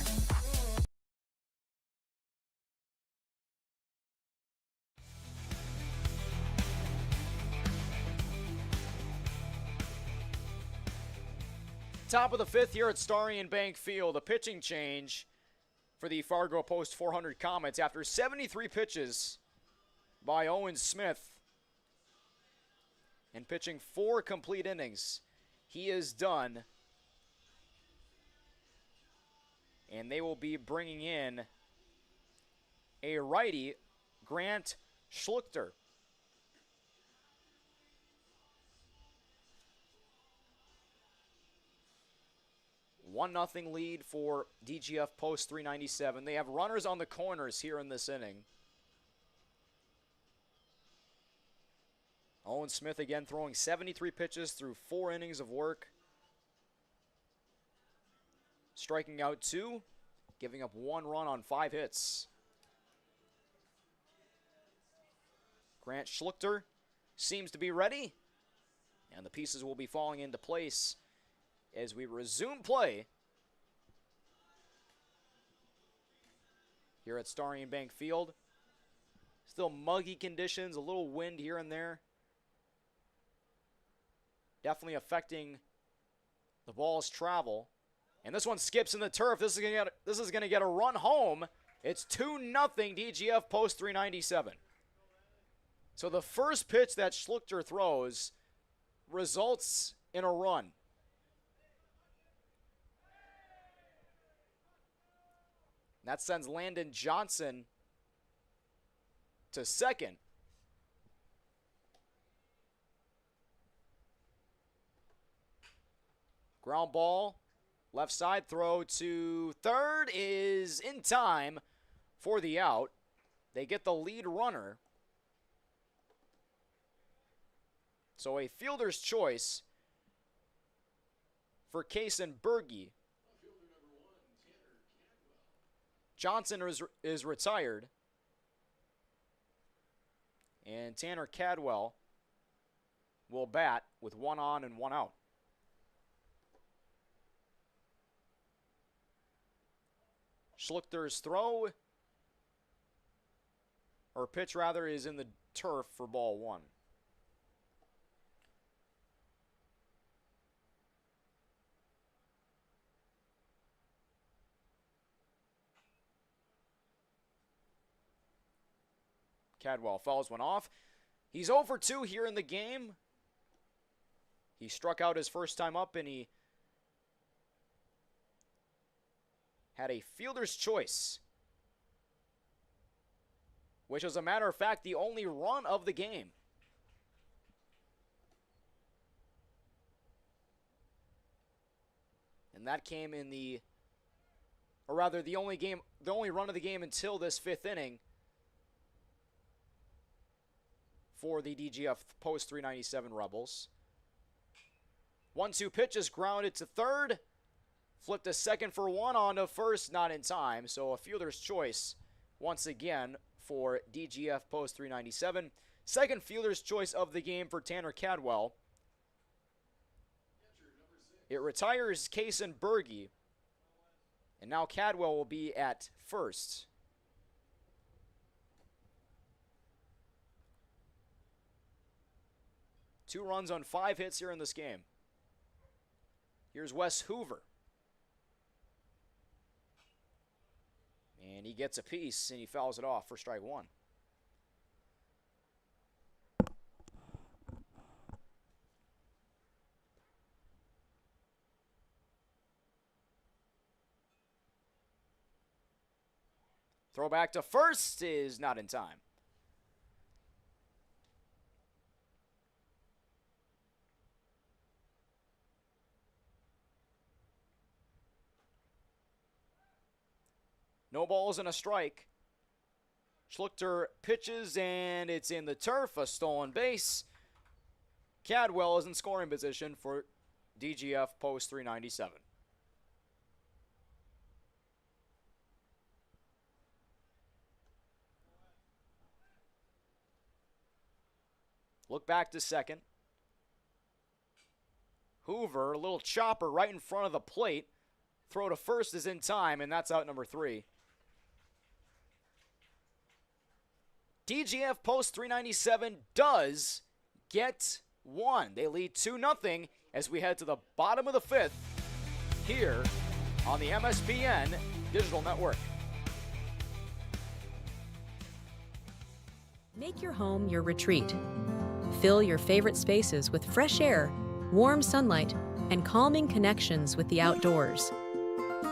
Top of the 5th here at Starry and Bank Field. A pitching change for the Fargo Post 400 Comets after 73 pitches by Owen Smith and pitching 4 complete innings. He is done. And they will be bringing in a righty, Grant Schluchter. 1-0 lead for DGF Post 397. They have runners on the corners here in this inning. Owen Smith again throwing 73 pitches through 4 innings of work. Striking out 2, giving up 1 run on 5 hits. Grant Schluchter seems to be ready, and the pieces will be falling into place as we resume play here at Starry and Bank Field. Still muggy conditions, a little wind here and there. Definitely affecting the ball's travel. And this one skips in the turf. This is gonna get a run home. It's 2-0 DGF Post 397. So the first pitch that Schluchter throws results in a run. That sends Landon Johnson to second. Ground ball, left side throw to third is in time for the out. They get the lead runner. So a fielder's choice for Kason Berge. Johnson is retired. And Tanner Cadwell will bat with one on and one out. Schluchter's throw, or pitch rather, is in the turf for ball one. Cadwell fouls one off. He's 0 for 2 here in the game. He struck out his first time up, and he had a fielder's choice, which, as a matter of fact, the only run of the game. And that came in the, or rather, the only run of the game until this fifth inning for the DGF post 397 Rebels. 1-2 pitch is grounded to third. Flipped a second for one onto first, not in time. So a fielder's choice once again for DGF post 397. Second fielder's choice of the game for Tanner Cadwell. It retires Kason Berge. And now Cadwell will be at first. Two runs on 5 hits here in this game. Here's Wes Hoover. And he gets a piece, and he fouls it off for strike one. Throw back to first is not in time. No balls and a strike. Schluchter pitches, and it's in the turf, a stolen base. Cadwell is in scoring position for DGF post 397. Look back to second. Hoover, a little chopper right in front of the plate. Throw to first is in time, and that's out number 3. DGF post 397 does get one. They lead 2-0 as we head to the bottom of the 5th here on the MSPN Digital Network. Make your home your retreat. Fill your favorite spaces with fresh air, warm sunlight, and calming connections with the outdoors.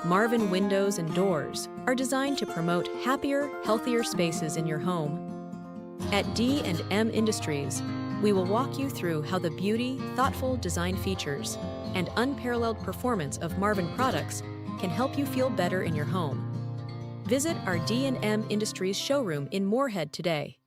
Marvin Windows and Doors are designed to promote happier, healthier spaces in your home. At D&M Industries, we will walk you through how the beauty, thoughtful design features, and unparalleled performance of Marvin products can help you feel better in your home. Visit our D&M Industries showroom in Moorhead today.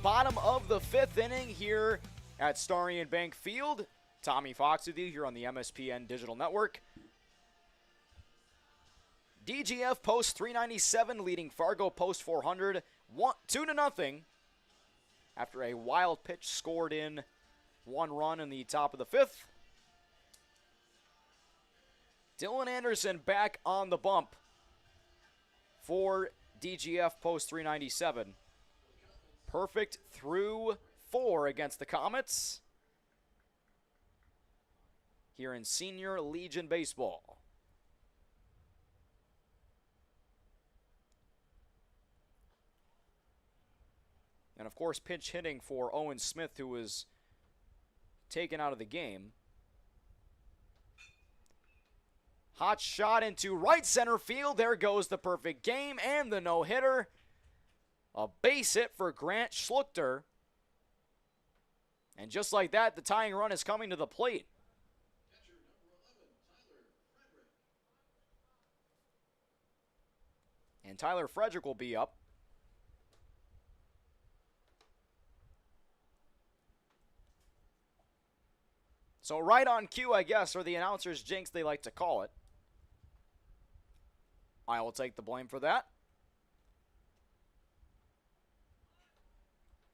Bottom of the 5th inning here at Starion Bank Field. Tommy Fox with you here on the MSPN Digital Network. DGF post 397 leading Fargo post 400 2-0 after a wild pitch scored in 1 run in the top of the 5th. Dylan Anderson back on the bump for DGF post 397. Perfect through 4 against the Comets here in Senior Legion Baseball. And, of course, pinch hitting for Owen Smith, who was taken out of the game. Hot shot into right center field. There goes the perfect game and the no-hitter. A base hit for Grant Schluchter. And just like that, the tying run is coming to the plate. And Tyler Frederick will be up. So right on cue, I guess, or the announcer's jinx, they like to call it. I will take the blame for that.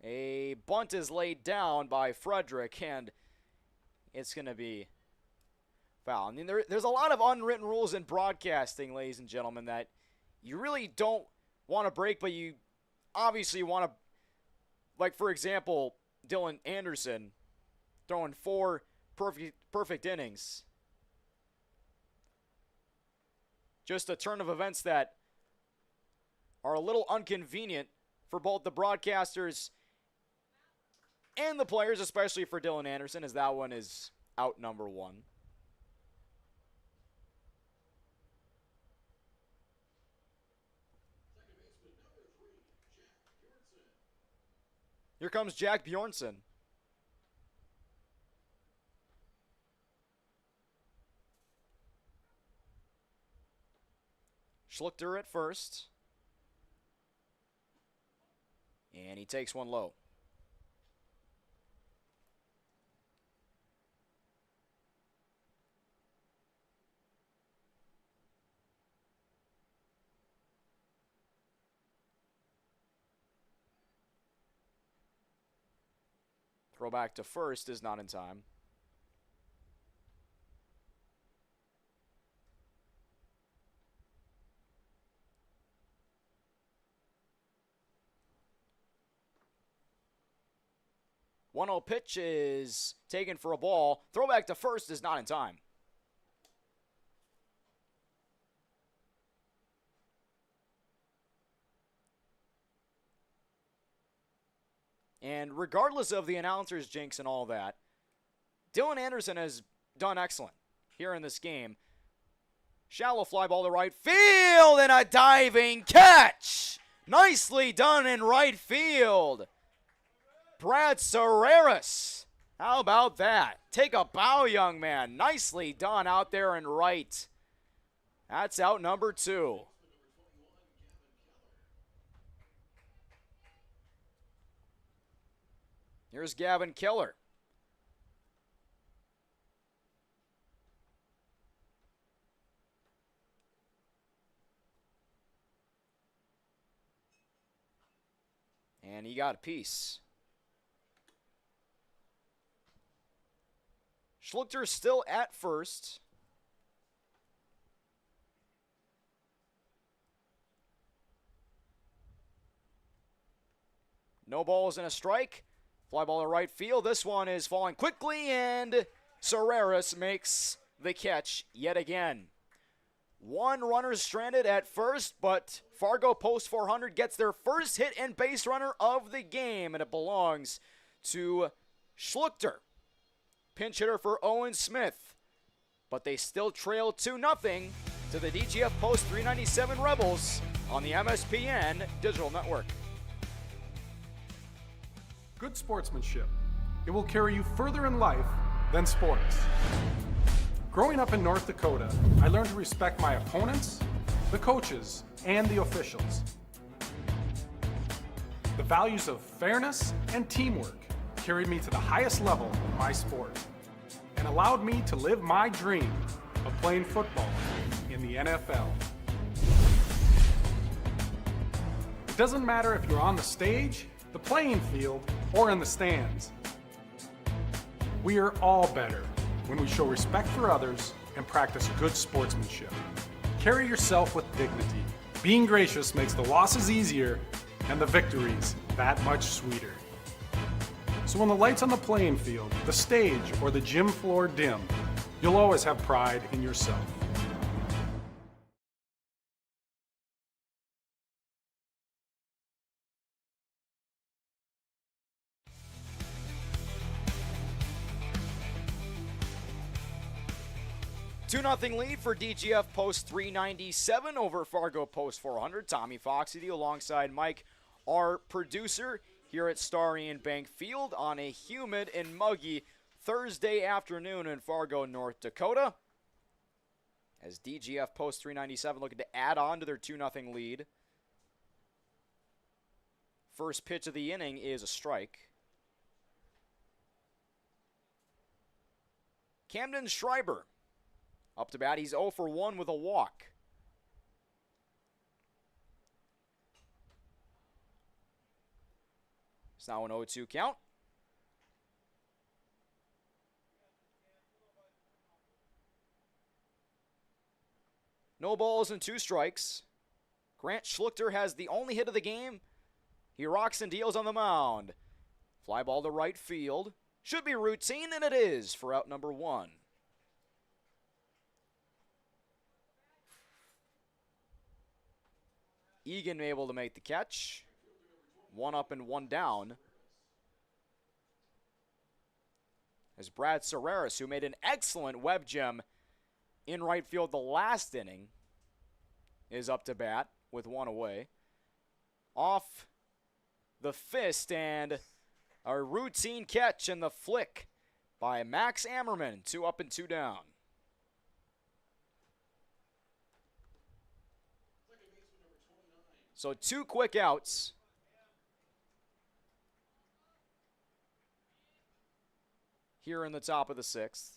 A bunt is laid down by Frederick, and it's going to be foul. I mean, there's a lot of unwritten rules in broadcasting, ladies and gentlemen, that you really don't want to break, but you obviously want to, like, for example, Dylan Anderson throwing 4 perfect innings. Just a turn of events that are a little inconvenient for both the broadcasters and the players, especially for Dylan Anderson, as that one is out number 1. Here comes Jack Bjornson. Schluchter at first. And he takes one low. Throw back to first is not in time. One-0 pitch is taken for a ball. Throw back to first is not in time. And regardless of the announcer's jinx and all that, Dylan Anderson has done excellent here in this game. Shallow fly ball to right field and a diving catch. Nicely done in right field. Brad Serreras. How about that? Take a bow, young man. Nicely done out there in right. That's out number 2. Here's Gavin Keller. And he got a piece. Schluchter still at first. No balls and a strike. Fly ball to right field. This one is falling quickly, and Serreras makes the catch yet again. 1 runner stranded at first, but Fargo post 400 gets their first hit and base runner of the game, and it belongs to Schluchter. Pinch hitter for Owen Smith, but they still trail 2-0 to the DGF Post 397 Rebels on the MSPN Digital Network. Good sportsmanship. It will carry you further in life than sports. Growing up in North Dakota, I learned to respect my opponents, the coaches, and the officials. The values of fairness and teamwork carried me to the highest level of my sport and allowed me to live my dream of playing football in the NFL. It doesn't matter if you're on the stage, the playing field, or in the stands. We are all better when we show respect for others and practice good sportsmanship. Carry yourself with dignity. Being gracious makes the losses easier and the victories that much sweeter. So when the lights on the playing field, the stage, or the gym floor dim, you'll always have pride in yourself. 2-0 lead for DGF post 397 over Fargo post 400. Tommy Fox with you alongside Mike, our producer, here at Starry and Bank Field on a humid and muggy Thursday afternoon in Fargo, North Dakota. As DGF post 397 looking to add on to their 2-0 lead. First pitch of the inning is a strike. Camden Schreiber up to bat. He's 0 for 1 with a walk. It's now an 0-2 count. No balls and 2 strikes. Grant Schlichter has the only hit of the game. He rocks and deals on the mound. Fly ball to right field. Should be routine, and it is for out number 1. Egan able to make the catch. 1 up and 1 down. As Brad Serreris, who made an excellent web gem in right field the last inning, is up to bat with 1 away. Off the fist and a routine catch in the flick by Max Ammerman. 2 up and 2 down. So 2 quick outs. Here in the top of the 6th.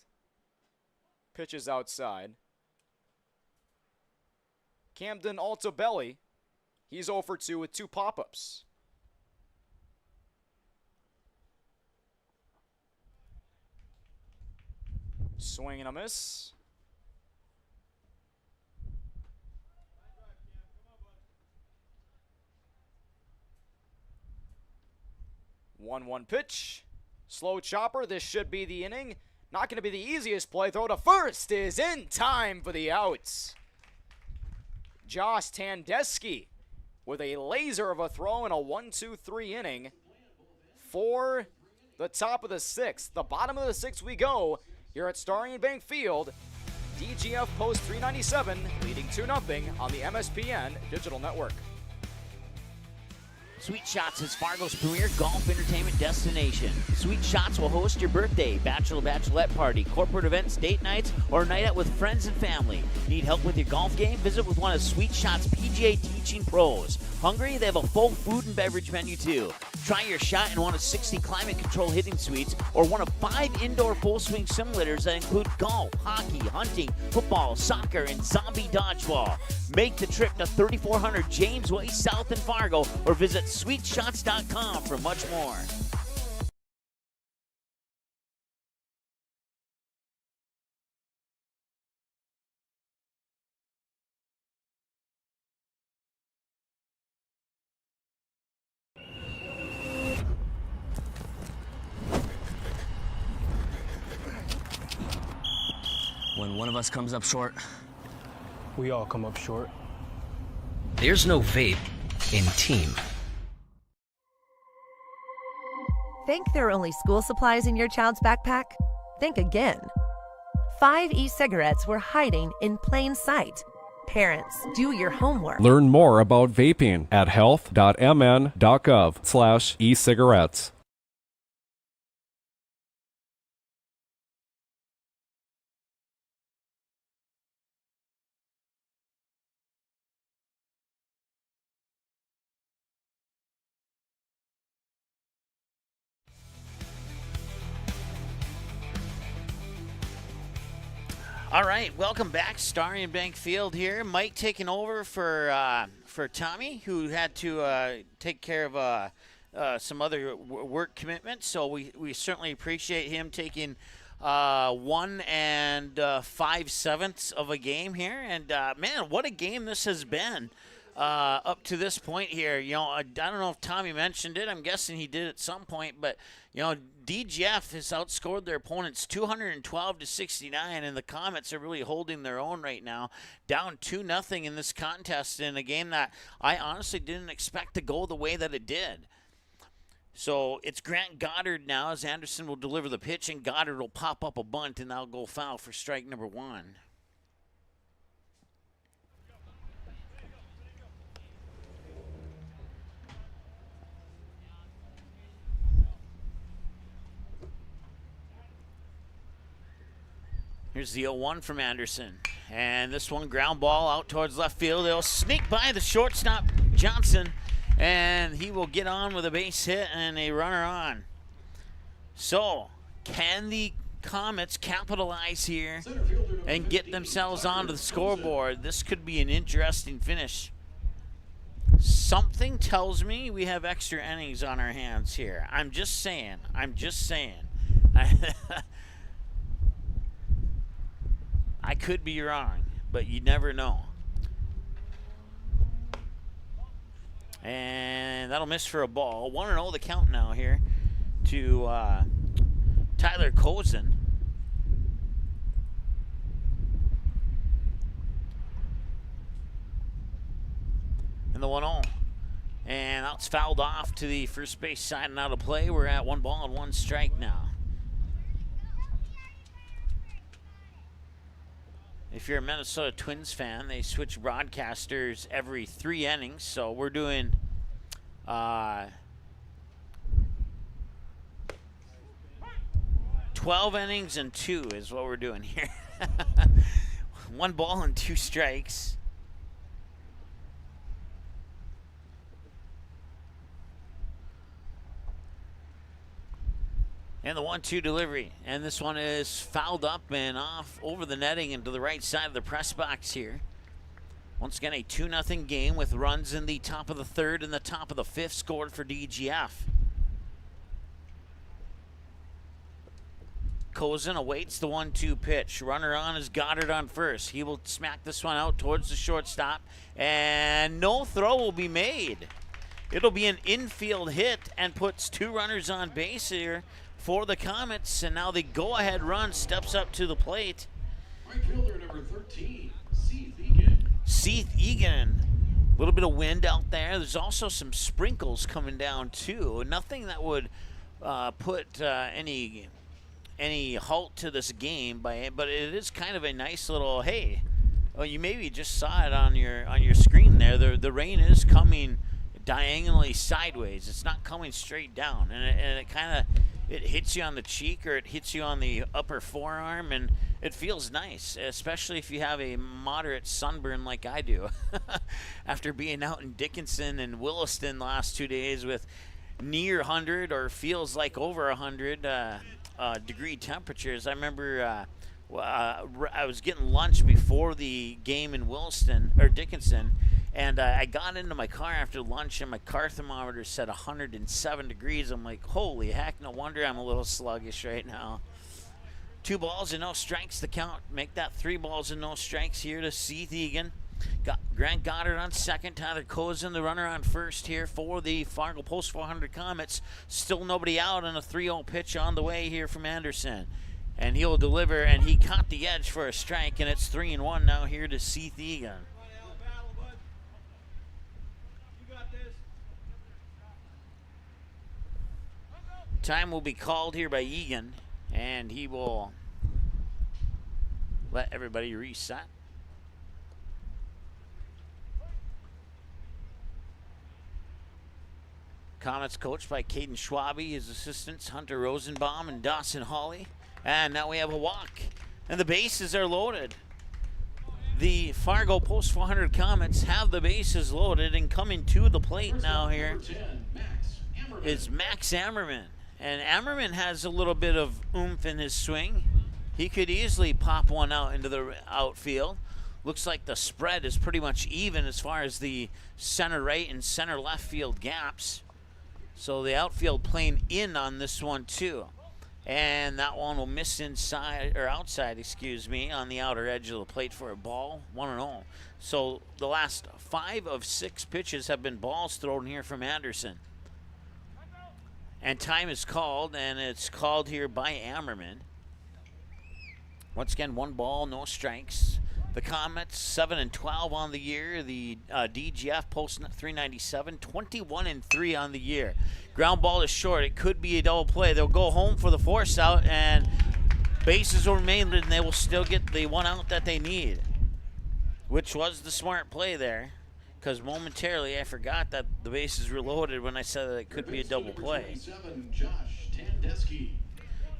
Pitches outside. Camden Altabelli. He's 0 for 2 with 2 pop-ups. Swing and a miss. One pitch. Slow chopper. This should be the inning. Not going to be the easiest play. Throw to first is in time for the outs. Josh Tandesky with a laser of a throw in a 1-2-3 inning for the top of the 6th. The bottom of the 6th we go here at Starry and Bank Field. DGF post 397 leading 2-0 on the MSPN Digital Network. Sweet Shots is Fargo's premier golf entertainment destination. Sweet Shots will host your birthday, bachelorette party, corporate events, date nights, or a night out with friends and family. Need help with your golf game? Visit with one of Sweet Shots' PGA teaching pros. Hungry? They have a full food and beverage menu too. Try your shot in one of 60 climate control hitting suites or one of 5 indoor full swing simulators that include golf, hockey, hunting, football, soccer, and zombie dodgeball. Make the trip to 3400 James Way South in Fargo or visit sweetshots.com for much more. When one of us comes up short, We all come up short. there's no vape in team. Think there are only school supplies in your child's backpack? Think again. 5 e-cigarettes were hiding in plain sight. Parents, do your homework. Learn more about vaping at health.mn.gov/e-cigarettes. All right, welcome back, Starry and Bank Field here. Mike taking over for Tommy, who had to take care of some other work commitments. So we certainly appreciate him taking 1 5/7 of a game here. And man, what a game this has been up to this point here. You know, I don't know if Tommy mentioned it. I'm guessing he did at some point, but you know, DGF has outscored their opponents 212-69, and the Comets are really holding their own right now, down 2-0 in this contest in a game that I honestly didn't expect to go the way that it did. So it's Grant Goddard now as Anderson will deliver the pitch, and Goddard will pop up a bunt, and that'll go foul for strike number 1. Here's the 0-1 from Anderson. And this one, ground ball out towards left field. They'll sneak by the shortstop, Johnson, and he will get on with a base hit and a runner on. So, can the Comets capitalize here and get themselves onto the scoreboard? This could be an interesting finish. Something tells me we have extra innings on our hands here. I'm just saying. I could be wrong, but you never know. And that'll miss for a ball. 1-0 the count now here to Tyler Kozin. And the 1-0. And that's fouled off to the first base side and out of play. We're at 1 ball and 1 strike now. If you're a Minnesota Twins fan, they switch broadcasters every 3 innings. So we're doing 12 innings and 2 is what we're doing here. 1 ball and 2 strikes. And the 1-2 delivery. And this one is fouled up and off over the netting into the right side of the press box here. Once again, a 2-0 game with runs in the top of the 3rd and the top of the 5th scored for DGF. Kozin awaits the 1-2 pitch. Runner on is Goddard on first. He will smack this one out towards the shortstop. And no throw will be made. It'll be an infield hit and puts 2 runners on base here for the Comets, and now the go-ahead run steps up to the plate. Right fielder number 13, Seth Egan. A little bit of wind out there. There's also some sprinkles coming down too. Nothing that would put any halt to this game, but it is kind of a nice little hey. Oh, you maybe just saw it on your screen there. The rain is coming diagonally sideways. It's not coming straight down, and it kind of it hits you on the cheek or it hits you on the upper forearm, and it feels nice, especially if you have a moderate sunburn like I do. After being out in Dickinson and Williston the last 2 days with near 100 or feels like over 100 degree temperatures. I remember I was getting lunch before the game in Williston or Dickinson, and I got into my car after lunch, and my car thermometer said 107 degrees. I'm like, holy heck, no wonder I'm a little sluggish right now. 2 balls and no strikes to count. Make that 3 balls and no strikes here to Seth Egan. Got Grant Goddard on second. Tyler Kozin, the runner on first here for the Fargo Post 400 Comets. Still nobody out, and a 3-0 pitch on the way here from Anderson. And he'll deliver, and he caught the edge for a strike, and it's 3-1 now here to Seth Egan. Time will be called here by Egan, and he will let everybody reset. Comets coached by Caden Schwabe, his assistants Hunter Rosenbaum and Dawson Hawley. And now we have a walk, and the bases are loaded. The Fargo Post 400 Comets have the bases loaded, and coming to the plate now here is Max Ammerman. And Ammerman has a little bit of oomph in his swing. He could easily pop one out into the outfield. Looks like the spread is pretty much even as far as the center right and center left field gaps. So the outfield playing in on this one too. And that one will miss inside, or outside, excuse me, on the outer edge of the plate for a ball, 1-0. So the last 5 of 6 pitches have been balls thrown here from Anderson. And time is called, and it's called here by Ammerman. Once again, 1 ball, no strikes. The Comets 7-12 on the year. The DGF Post 397, 21-3 on the year. Ground ball is short. It could be a double play. They'll go home for the force out, and bases will remain, and they will still get the 1 out that they need, which was the smart play there, because momentarily I forgot that the bases were loaded when I said that it could be a double play.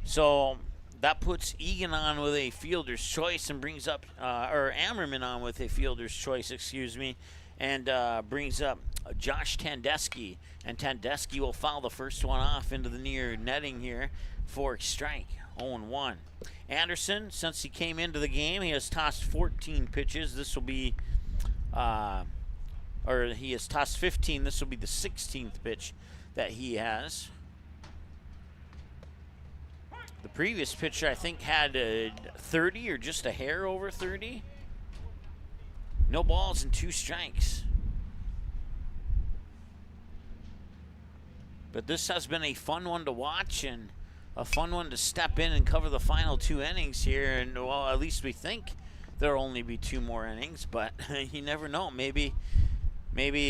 So that puts Egan on with a fielder's choice and brings up, or Ammerman on with a fielder's choice, excuse me, and brings up Josh Tandeschi. And Tandeschi will foul the first one off into the near netting here for a strike, 0-1. Anderson, since he came into the game, he has tossed 14 pitches. This will be, or he has tossed 15. This will be the 16th pitch that he has. The previous pitcher, I think, had 30 or just a hair over 30. No balls and 2 strikes. But this has been a fun one to watch and a fun one to step in and cover the final 2 innings here. And, well, at least we think there'll only be 2 more innings, but you never know. Maybe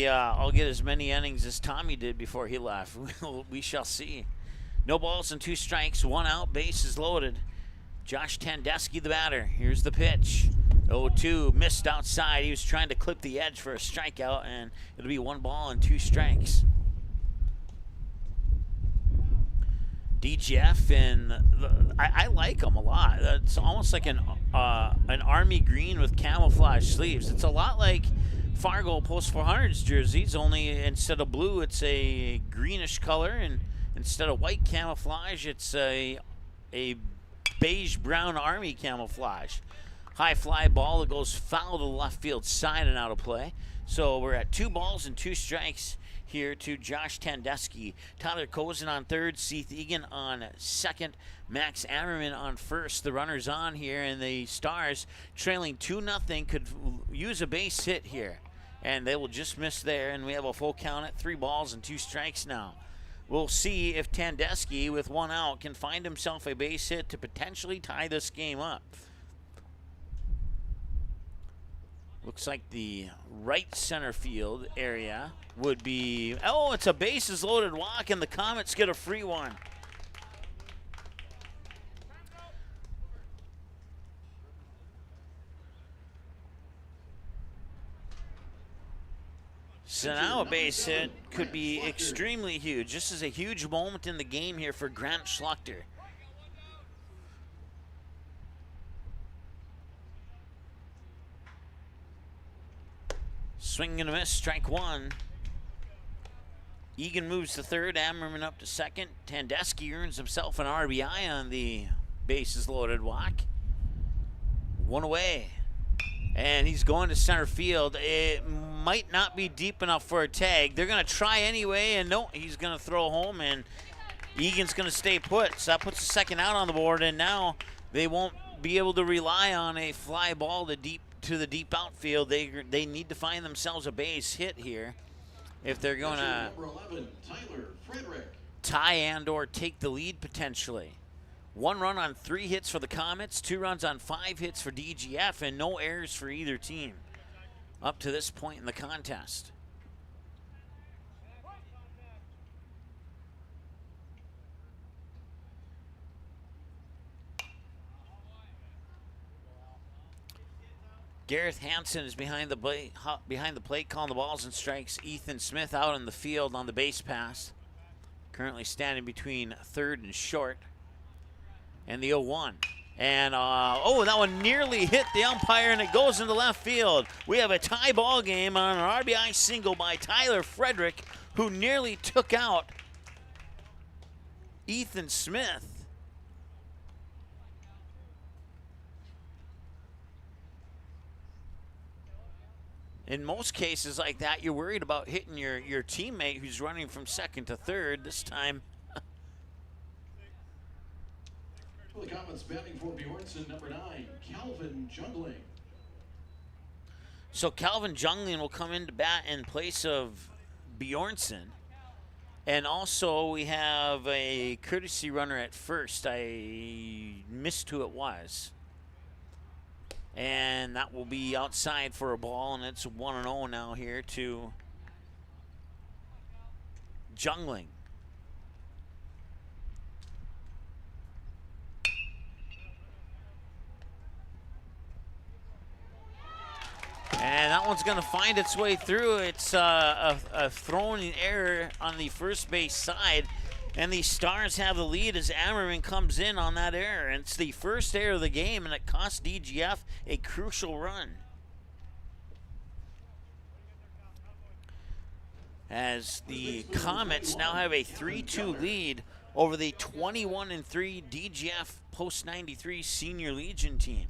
I'll get as many innings as Tommy did before he left. We shall see. No balls and 2 strikes, 1 out, bases loaded. Josh Tandeschi, the batter. Here's the pitch. 0-2, missed outside. He was trying to clip the edge for a strikeout, and it'll be 1 ball and 2 strikes. DGF, and I like him a lot. It's almost like an army green with camouflage sleeves. It's a lot like Fargo Post 400's jerseys, only instead of blue, it's a greenish color, and instead of white camouflage, it's a beige-brown Army camouflage. High fly ball that goes foul to the left field side and out of play. So we're at 2 balls and 2 strikes here to Josh Tandeschi. Tyler Kozin on third, Seth Egan on second, Max Ammerman on first. The runners on here, and the Stars trailing 2-0 could use a base hit here. And they will just miss there, and we have a full count at 3 balls and 2 strikes now. We'll see if Tandeschi, with 1 out, can find himself a base hit to potentially tie this game up. Looks like the right center field area would be, oh, it's a bases loaded walk, and the Comets get a free one. So now a base hit could be extremely huge. This is a huge moment in the game here for Grant Schluchter. Swing and a miss, strike 1. Egan moves to third, Ammerman up to second. Tandeschi earns himself an RBI on the bases loaded walk. 1 away. And he's going to center field. It might not be deep enough for a tag. They're going to try anyway, and no, he's going to throw home, and Egan's going to stay put. So that puts the second out on the board, and now they won't be able to rely on a fly ball to the deep outfield. They need to find themselves a base hit here if they're going to tie and or take the lead potentially. 1 run on 3 hits for the Comets, 2 runs on 5 hits for DGF, and no errors for either team up to this point in the contest. Gareth Hansen is behind the plate calling the balls and strikes. Ethan Smith out in the field on the base pass. Currently standing between third and short. And the 0-1. And, oh, that one nearly hit the umpire, and it goes into left field. We have a tie ball game on an RBI single by Tyler Frederick, who nearly took out Ethan Smith. In most cases like that, you're worried about hitting your teammate who's running from second to third. This time, the Comets batting for Bjornsson, number 9, Calvin Jungling. So Calvin Jungling will come into bat in place of Bjornsson. And also we have a courtesy runner at first. I missed who it was. And that will be outside for a ball, and it's 1-0 now here to Jungling. And that one's going to find its way through. It's a throwing error on the first base side. And the Stars have the lead as Ammerman comes in on that error. And it's the first error of the game, and it cost DGF a crucial run. As the Comets now have a 3-2 lead over the 21-3 DGF post-93 Senior Legion team.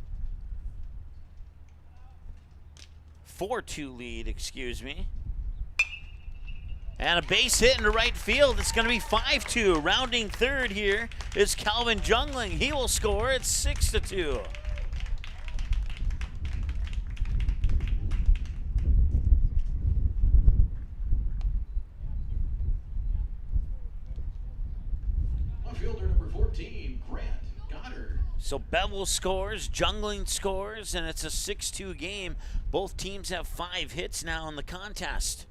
4-2 lead, excuse me. And a base hit into right field. It's going to be 5-2. Rounding third here is Calvin Jungling. He will score. It's 6-2. Fielder number 14, Grant Goddard. So Bevel scores, Jungling scores, and it's a 6-2 game. Both teams have 5 hits now in the contest.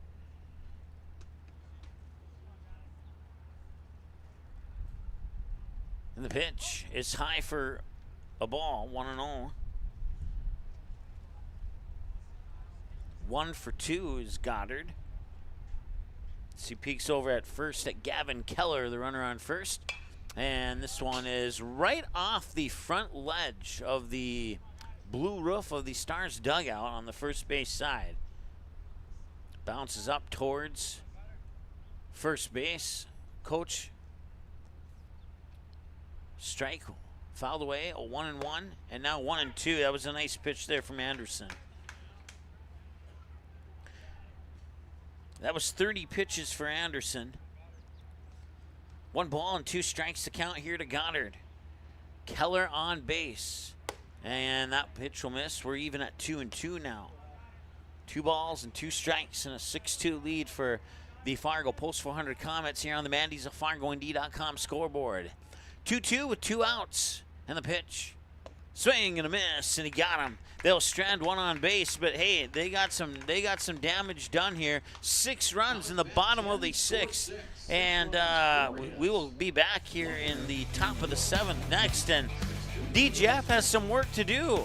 And the pitch is high for a ball, 1-0. 1 for 2 is Goddard. So he peeks over at first at Gavin Keller, the runner on first. And this one is right off the front ledge of the blue roof of the Stars dugout on the first base side. Bounces up towards first base. Coach strike fouled away, a 1-1, and now 1-2. That was a nice pitch there from Anderson. That was 30 pitches for Anderson. 1 ball and 2 strikes to count here to Goddard. Keller on base. And that pitch will miss. We're even at 2-2 now. 2 balls and 2 strikes and a 6-2 lead for the Fargo Post 400 Comets here on the Mandy's of FargoND.com scoreboard. 2-2 with 2 outs. And the pitch. Swing and a miss, and he got him. They'll strand 1 on base, but hey, they got some damage done here. 6 runs in the bottom of the 6th, and we will be back here in the top of the 7th next. And DGF has some work to do.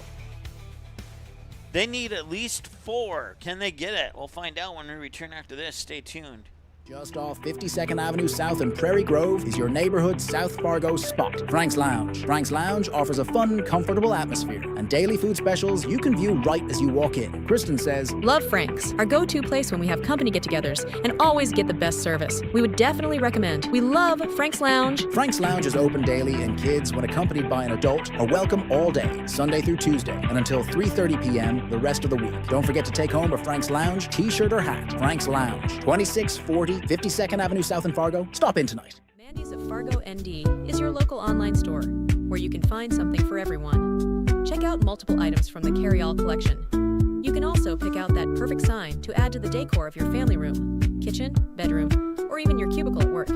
They need at least 4. Can they get it? We'll find out when we return after this. Stay tuned. Just off 52nd Avenue South in Prairie Grove is your neighborhood South Fargo spot, Frank's Lounge. Frank's Lounge offers a fun, comfortable atmosphere and daily food specials you can view right as you walk in. Kristen says, Love Frank's, our go-to place when we have company get-togethers, and always get the best service. We would definitely recommend. We love Frank's Lounge. Frank's Lounge is open daily, and kids, when accompanied by an adult, are welcome all day, Sunday through Tuesday, and until 3:30 p.m. the rest of the week. Don't forget to take home a Frank's Lounge t-shirt or hat. Frank's Lounge, 2640 52nd Avenue South in Fargo. Stop in tonight. Mandy's of Fargo ND is your local online store where you can find something for everyone. Check out multiple items from the carry-all collection. You can also pick out that perfect sign to add to the decor of your family room, kitchen, bedroom, or even your cubicle at work.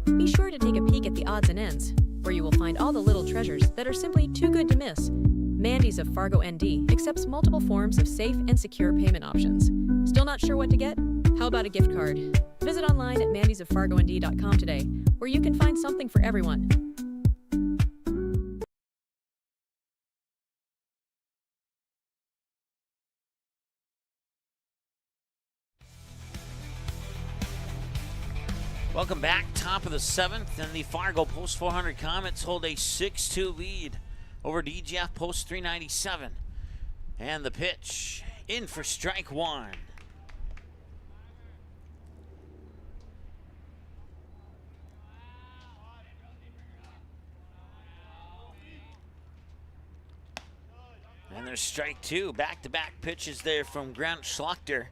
Be sure to take a peek at the odds and ends, where you will find all the little treasures that are simply too good to miss. Mandy's of Fargo ND accepts multiple forms of safe and secure payment options. Still not sure what to get? How about a gift card? Visit online at mandysoffargond.com today, where you can find something for everyone. Welcome back, top of the 7th, and the Fargo Post 400 Comets hold a 6-2 lead over DGF Post 397. And the pitch in for strike 1. And there's strike 2. Back-to-back pitches there from Grant Schluchter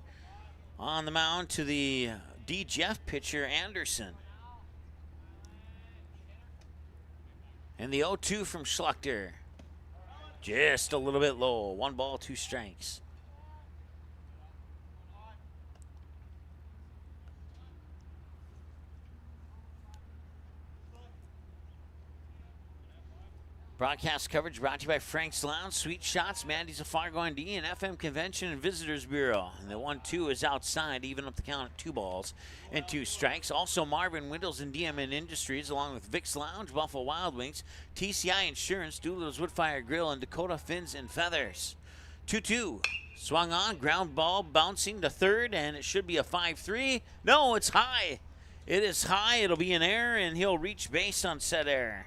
on the mound to the DGF pitcher Anderson. And the 0-2 from Schluchter. Just a little bit low. 1 ball, 2 strikes. Broadcast coverage brought to you by Frank's Lounge, Sweet Shots, Mandy's of Fargo ND, and FM Convention and Visitors Bureau. And the 1-2 is outside, even up the count at 2 balls and 2 strikes. Also Marvin Windows and DMN Industries, along with Vic's Lounge, Buffalo Wild Wings, TCI Insurance, Doolittle's Woodfire Grill, and Dakota Fins and Feathers. 2-2. Swung on, ground ball bouncing to third, and it should be a 5-3. No, it's high. It is high. It'll be an error, and he'll reach base on said error.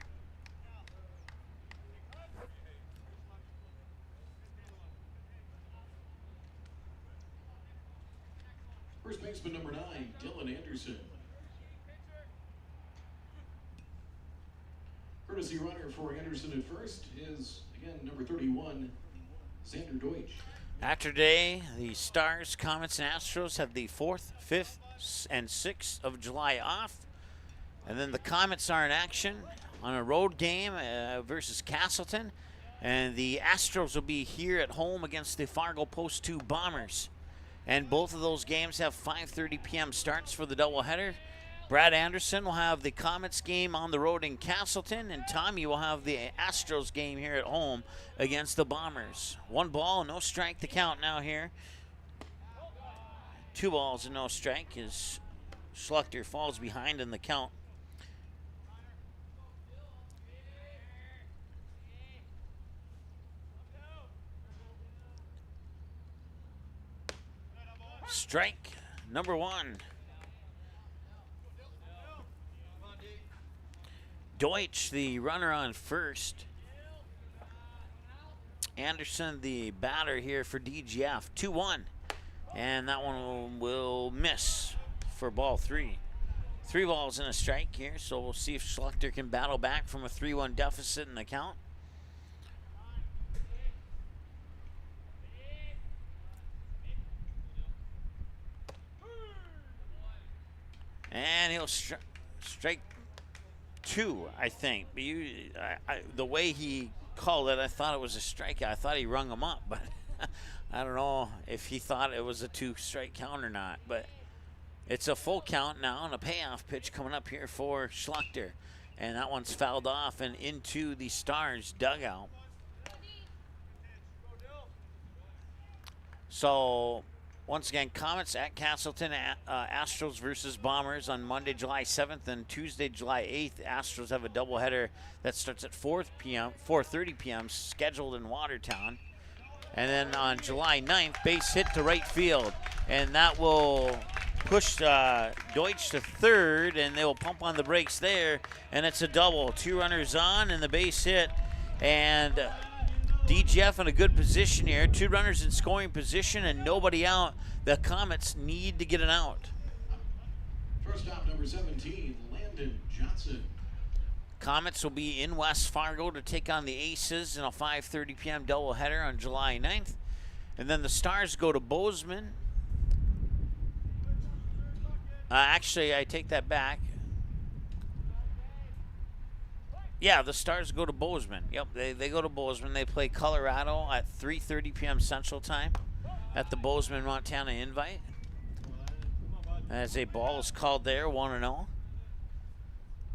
First baseman number 9, Dylan Anderson. Courtesy runner for Anderson at first is, again, number 31, Xander Deutsch. After today, the Stars, Comets, and Astros have the 4th, 5th, and 6th of July off. And then the Comets are in action on a road game versus Castleton. And the Astros will be here at home against the Fargo Post 2 Bombers. And both of those games have 5:30 p.m. starts for the doubleheader. Brad Anderson will have the Comets game on the road in Castleton, and Tommy will have the Astros game here at home against the Bombers. 1 ball, no strike to count now here. 2 balls and no strike as Schluchter falls behind in the count. Strike number 1. Deutsch, the runner on first. Anderson, the batter here for DGF. 2-1. And that one will miss for ball 3. 3 balls and a strike here, so we'll see if Schluchter can battle back from a 3-1 deficit in the count. And he'll strike 2, I think. But the way he called it, I thought it was a strikeout. I thought he rung him up, but I don't know if he thought it was a 2-strike count or not. But it's a full count now and a payoff pitch coming up here for Schluchter. And that one's fouled off and into the Stars dugout. So once again, Comets at Castleton, Astros versus Bombers on Monday, July 7th, and Tuesday, July 8th. Astros have a doubleheader that starts at 4:30 p.m., scheduled in Watertown. And then on July 9th, base hit to right field. And that will push Deutsch to third, and they will pump on the brakes there. And it's a double. 2 runners on, and the base hit. And DGF in a good position here. 2 runners in scoring position and nobody out. The Comets need to get an out. First stop, number 17, Landon Johnson. Comets will be in West Fargo to take on the Aces in a 5:30 p.m. doubleheader on July 9th. And then the Stars go to Bozeman. Actually, I take that back. Yeah, the Stars go to Bozeman. Yep, they go to Bozeman. They play Colorado at 3:30 p.m. Central Time at the Bozeman, Montana Invite. As a ball is called there, 1-0.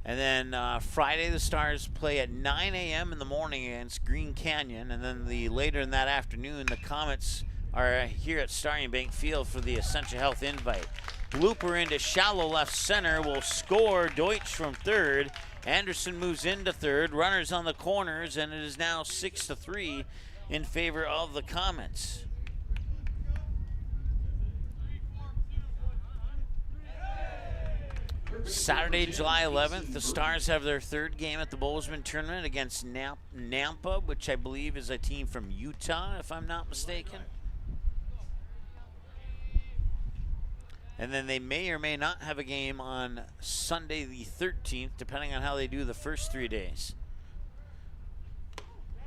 And then Friday, the Stars play at 9 a.m. in the morning against Green Canyon. And then later in that afternoon, the Comets are here at Starting Bank Field for the Essentia Health Invite. Blooper into shallow left center will score Deutsch from third. Anderson moves into third. Runners on the corners, and it is now 6-3 in favor of the Comets. Saturday, July 11th, the Stars have their 3rd game at the Bozeman tournament against Nampa, which I believe is a team from Utah, if I'm not mistaken. And then they may or may not have a game on Sunday the 13th, depending on how they do the first 3 days.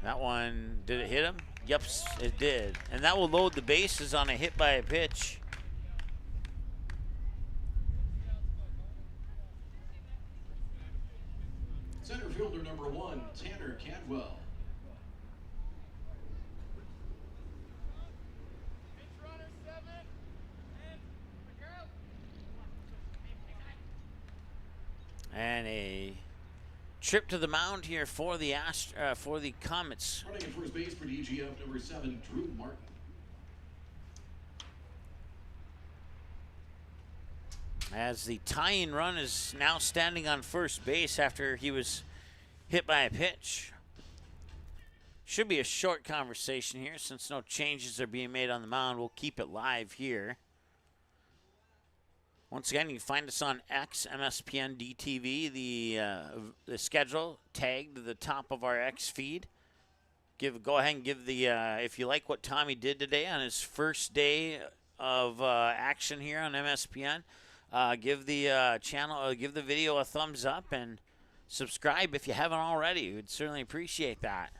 That one, did it hit him? Yep, it did. And that will load the bases on a hit by a pitch. Center fielder number 1, Tanner Cadwell. And a trip to the mound here for the Comets. Running at first base for DGF, number 7, Drew Martin. As the tying run is now standing on first base after he was hit by a pitch. Should be a short conversation here since no changes are being made on the mound. We'll keep it live here. Once again, you can find us on X, MSPN DTV, the schedule tagged to the top of our X feed. Go ahead and give the, if you like what Tommy did today on his first day of action here on MSPN, give the channel, give the video a thumbs up and subscribe if you haven't already. We'd certainly appreciate that.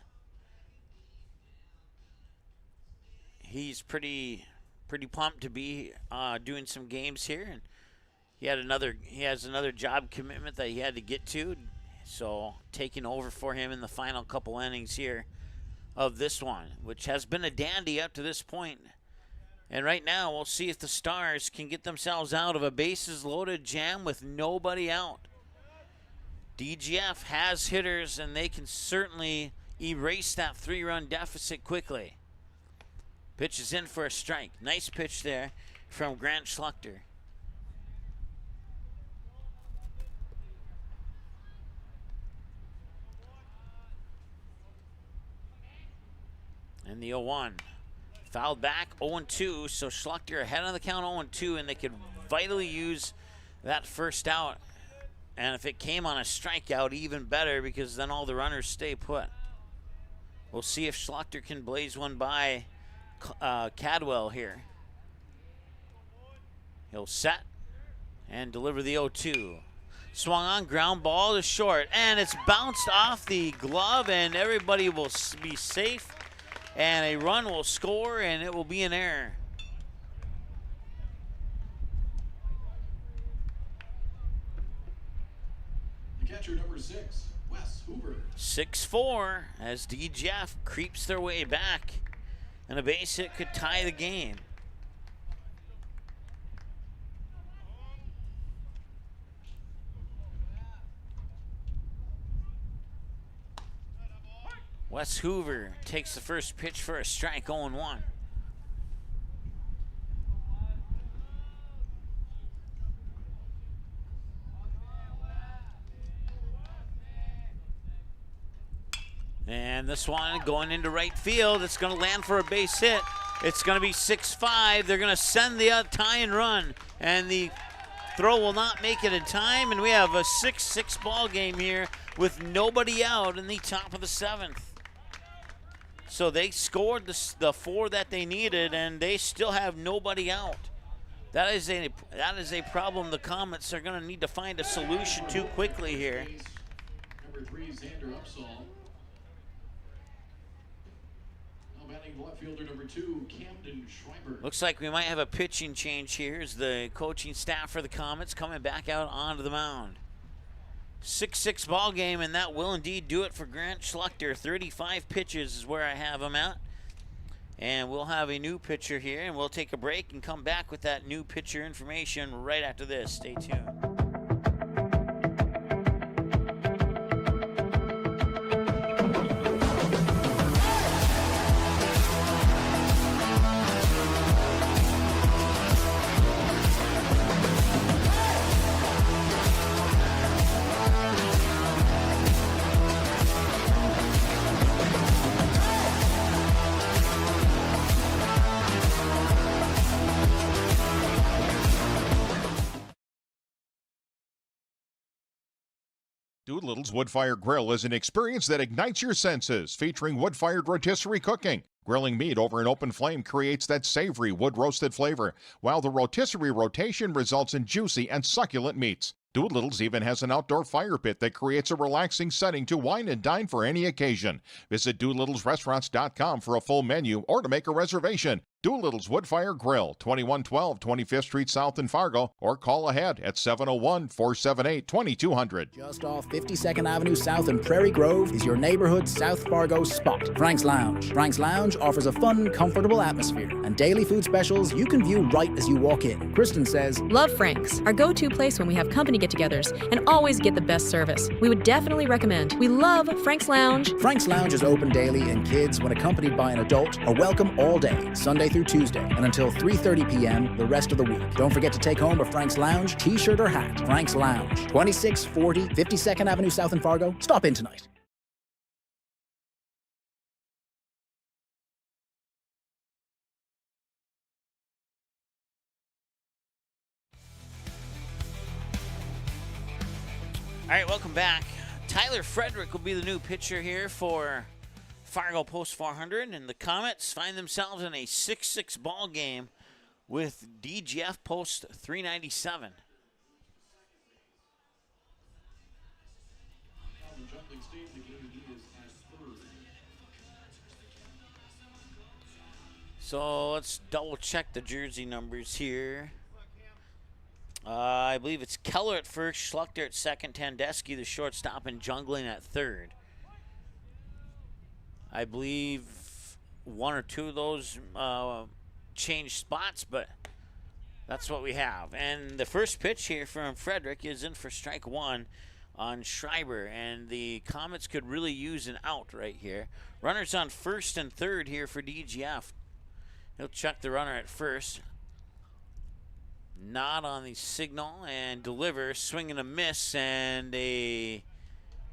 He's pretty pumped to be doing some games here, and he has another job commitment that he had to get to, so taking over for him in the final couple innings here of this one, which has been a dandy up to this point. And right now, we'll see if the Stars can get themselves out of a bases-loaded jam with nobody out. DGF has hitters, and they can certainly erase that 3-run deficit quickly. Pitch is in for a strike. Nice pitch there from Grant Schluchter. And the 0-1. Fouled back, 0-2, so Schluchter ahead on the count 0-2, and they could vitally use that first out. And if it came on a strikeout, even better, because then all the runners stay put. We'll see if Schluchter can blaze one by Cadwell here. He'll set and deliver the 0-2. Swung on, ground ball to short, and it's bounced off the glove, and everybody will be safe. And a run will score, and it will be an error. The catcher, number 6, Wes Hoover. 6-4 as DGF creeps their way back, and a base hit could tie the game. Wes Hoover takes the first pitch for a strike, 0-1. And this one going into right field. It's going to land for a base hit. It's going to be 6-5. They're going to send the tying run, and the throw will not make it in time, and we have a 6-6 ball game here with nobody out in the top of the 7th. So they scored the 4 that they needed, and they still have nobody out. That is a problem the Comets are going to need to find a solution to quickly here. Number 3, Xander Upsall. Now batting left fielder number 2, Camden Schreiber. Looks like we might have a pitching change here as the coaching staff for the Comets coming back out onto the mound. 6-6 ball game, and that will indeed do it for Grant Schluchter. 35 pitches is where I have him at. And we'll have a new pitcher here, and we'll take a break and come back with that new pitcher information right after this. Stay tuned. Doolittle's Wood-Fire Grill is an experience that ignites your senses, featuring wood-fired rotisserie cooking. Grilling meat over an open flame creates that savory wood-roasted flavor, while the rotisserie rotation results in juicy and succulent meats. Doolittle's even has an outdoor fire pit that creates a relaxing setting to wine and dine for any occasion. Visit DoolittlesRestaurants.com for a full menu or to make a reservation. Doolittle's Wood-Fire Grill, 2112 25th Street South in Fargo, or call ahead at 701-478-2200. Just off 52nd Avenue South in Prairie Grove is your neighborhood South Fargo spot, Frank's Lounge. Frank's Lounge offers a fun, comfortable atmosphere and daily food specials you can view right as you walk in. Kristen says, Love Frank's, our go-to place when we have company get-togethers, and always get the best service. We would definitely recommend. We love Frank's Lounge. Frank's Lounge is open daily, and kids, when accompanied by an adult, are welcome all day, Sunday through Tuesday, and until 3:30 p.m. the rest of the week. Don't forget to take home a Frank's Lounge t-shirt or hat. Frank's Lounge, 2640 52nd Avenue South in Fargo. Stop in tonight. right, welcome back. Tyler Frederick will be the new pitcher here for Fargo Post 400, and the Comets find themselves in a 6-6 ball game with DGF Post 397. So let's double check the jersey numbers here. I believe it's Keller at first, Schluchter at second, Tandeschi the shortstop, and Jungling at third. I believe one or two of those changed spots, but that's what we have. And the first pitch here from Frederick is in for strike one on Schreiber, and the Comets could really use an out right here. Runners on first and third here for DGF. He'll check the runner at first. Nod on the signal and deliver. Swing and a miss, and a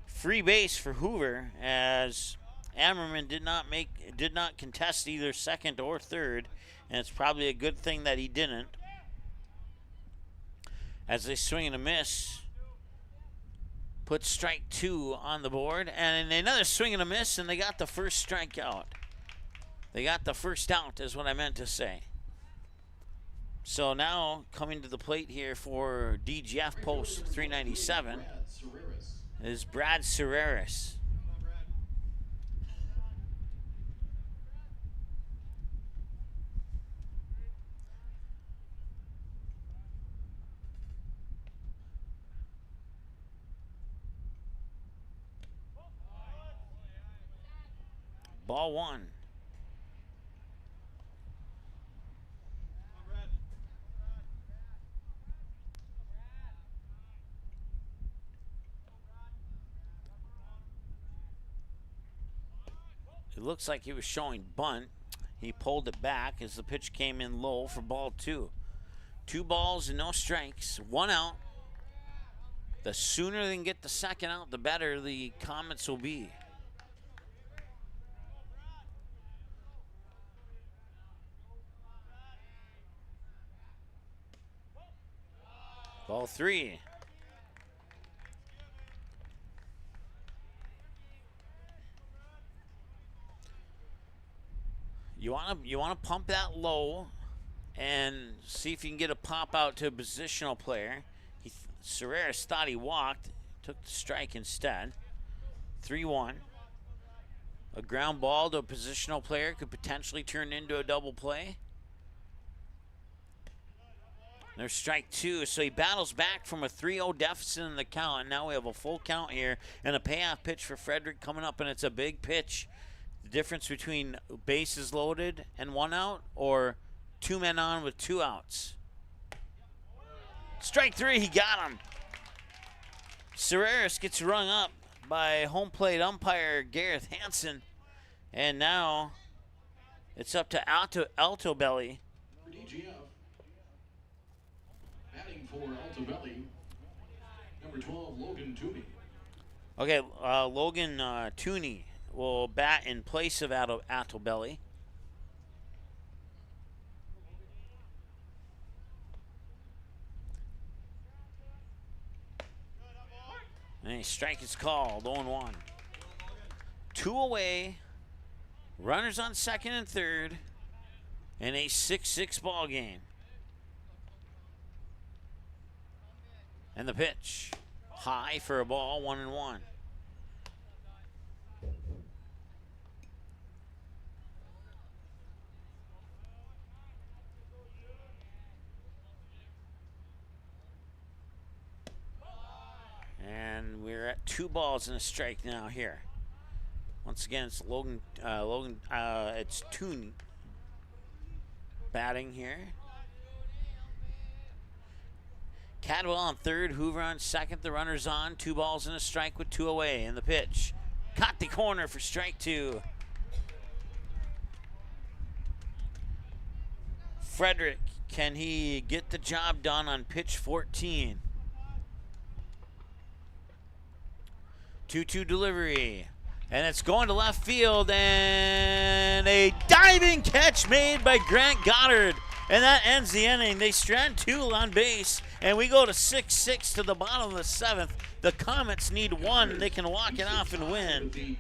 free base for Hoover as Ammerman did not contest either second or third, and it's probably a good thing that he didn't. As they swing and a miss, put strike two on the board, and another swing and a miss, and they got the first strikeout. They got the first out is what I meant to say. So now coming to the plate here for DGF Post 397 is Brad Serreris. Ball one. It looks like he was showing bunt. He pulled it back as the pitch came in low for ball two. 2 balls and no strikes. 1 out. The sooner they can get the second out, the better the Comets will be. Ball 3. You want to pump that low and see if you can get a pop out to a positional player. Serreris thought he walked, took the strike instead. 3-1. A ground ball to a positional player could potentially turn into a double play. There's strike two, so he battles back from a 3-0 deficit in the count, and now we have a full count here and a payoff pitch for Frederick coming up, and it's a big pitch. The difference between bases loaded and 1 out, or 2 men on with 2 outs. Strike 3, he got him. Serreris gets rung up by home plate umpire Gareth Hansen, and now it's up to Alto Belly. For DGF, batting for Alto Belly, number 12, Logan Tooney. Okay, Logan Tooney will bat in place of Alto Belly. And a strike is called, 0-1. 2 away, runners on second and third, in a 6-6 ball game. And the pitch, high for a ball, 1-1. And we're at 2 balls and a strike now here. Once again, it's it's Tooney batting here. Cadwell on third, Hoover on second. The runner's on. 2 balls and a strike with 2 away. And the pitch, caught the corner for strike 2. Frederick, can he get the job done on pitch 14? 2-2 delivery, and it's going to left field, and a diving catch made by Grant Goddard, and that ends the inning. They strand 2 on base, and we go to 6-6 to the bottom of the 7th. The Comets need one. They can walk it off and win.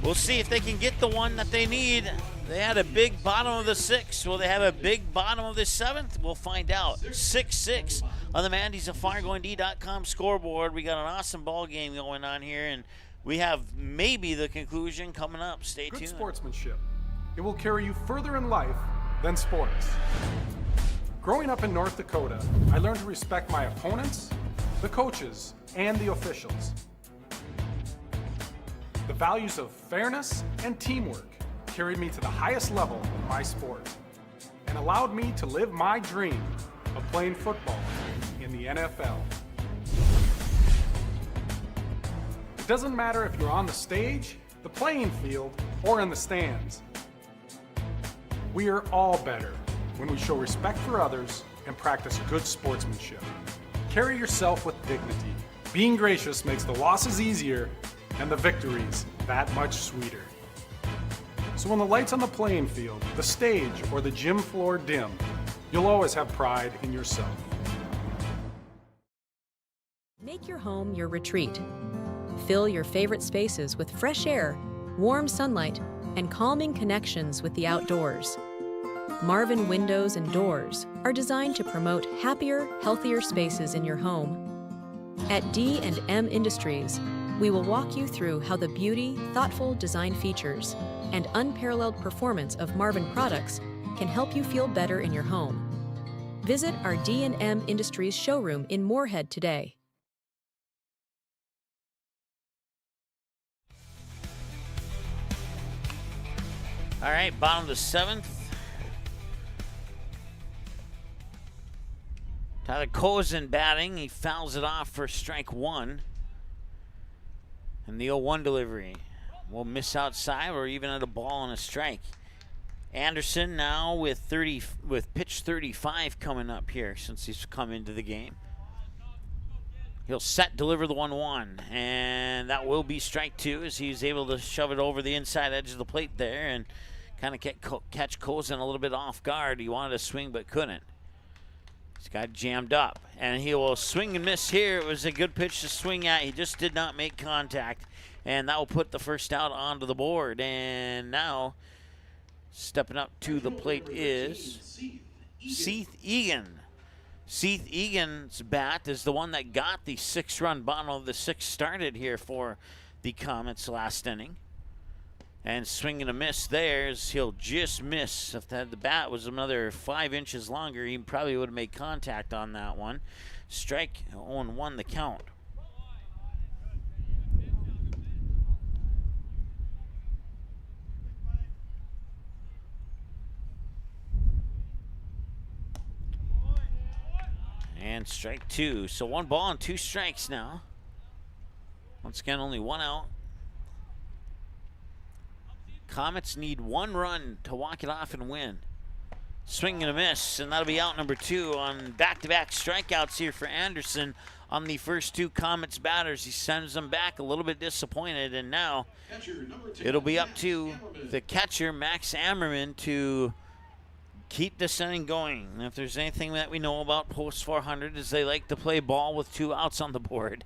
We'll see if they can get the one that they need. They had a big bottom of the 6th. Will they have a big bottom of the 7th? We'll find out. 6-6 on the Mandy's of FargoND.com scoreboard. We got an awesome ball game going on here, and we have maybe the conclusion coming up. Stay tuned. Good sportsmanship. It will carry you further in life than sports. Growing up in North Dakota, I learned to respect my opponents, the coaches, and the officials. The values of fairness and teamwork carried me to the highest level in my sport and allowed me to live my dream of playing football in the NFL. It doesn't matter if you're on the stage, the playing field, or in the stands. We are all better when we show respect for others and practice good sportsmanship. Carry yourself with dignity. Being gracious makes the losses easier and the victories that much sweeter. So when the lights on the playing field, the stage, or the gym floor dim, you'll always have pride in yourself. Make your home your retreat. Fill your favorite spaces with fresh air, warm sunlight, and calming connections with the outdoors. Marvin Windows and Doors are designed to promote happier, healthier spaces in your home. At D&M Industries, we will walk you through how the beauty, thoughtful design features, and unparalleled performance of Marvin products can help you feel better in your home. Visit our D&M Industries showroom in Moorhead today. All right, bottom of the 7th. Tyler Cozen batting. He fouls it off for strike 1. And the 0-1 delivery will miss outside or even at a ball and a strike. Anderson now with pitch 35 coming up here since he's come into the game. He'll deliver the 1-1, and that will be strike 2 as he's able to shove it over the inside edge of the plate there and kind of catch Cozen a little bit off guard. He wanted to swing but couldn't. He's got jammed up, and he will swing and miss here. It was a good pitch to swing at. He just did not make contact, and that will put the first out onto the board. And now stepping up to the plate is Seth Egan. Seth Egan's bat is the one that got the 6-run bottom of the 6th started here for the Comets last inning. And swinging a miss there, as he'll just miss. If the bat was another 5 inches longer, he probably would have made contact on that one. Strike 0-1 the count. And strike 2. So 1 ball and 2 strikes now. Once again, only 1 out. Comets need 1 run to walk it off and win. Swing and a miss, and that'll be out number 2 on back-to-back strikeouts here for Anderson on the first 2 Comets batters. He sends them back a little bit disappointed, and now it'll be up to the catcher, Max Ammerman, to keep this inning going. And if there's anything that we know about post 400 is they like to play ball with 2 outs on the board.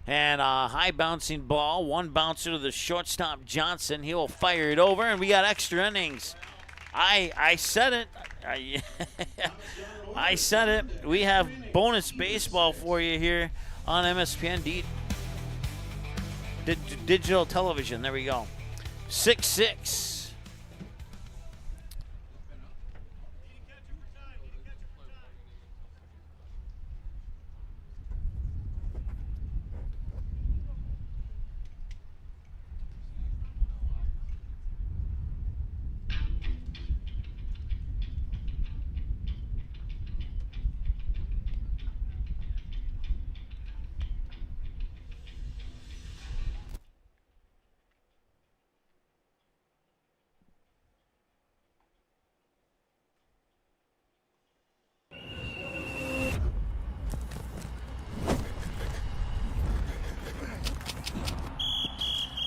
And a high bouncing ball, 1 bouncer to the shortstop Johnson. He will fire it over, and we got extra innings. I said it. I said it. We have bonus baseball for you here on MSPN digital television. There we go. 6-6.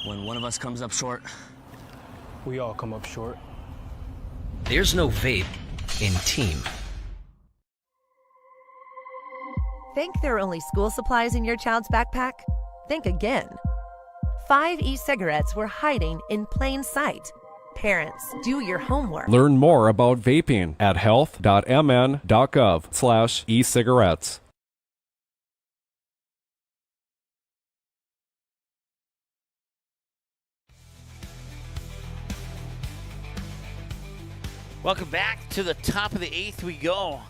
When one of us comes up short, we all come up short. There's no vape in team. Think there are only school supplies in your child's backpack? Think again. 5 e-cigarettes were hiding in plain sight. Parents, do your homework. Learn more about vaping at health.mn.gov/e-cigarettes. Welcome back to the top of the 8th we go.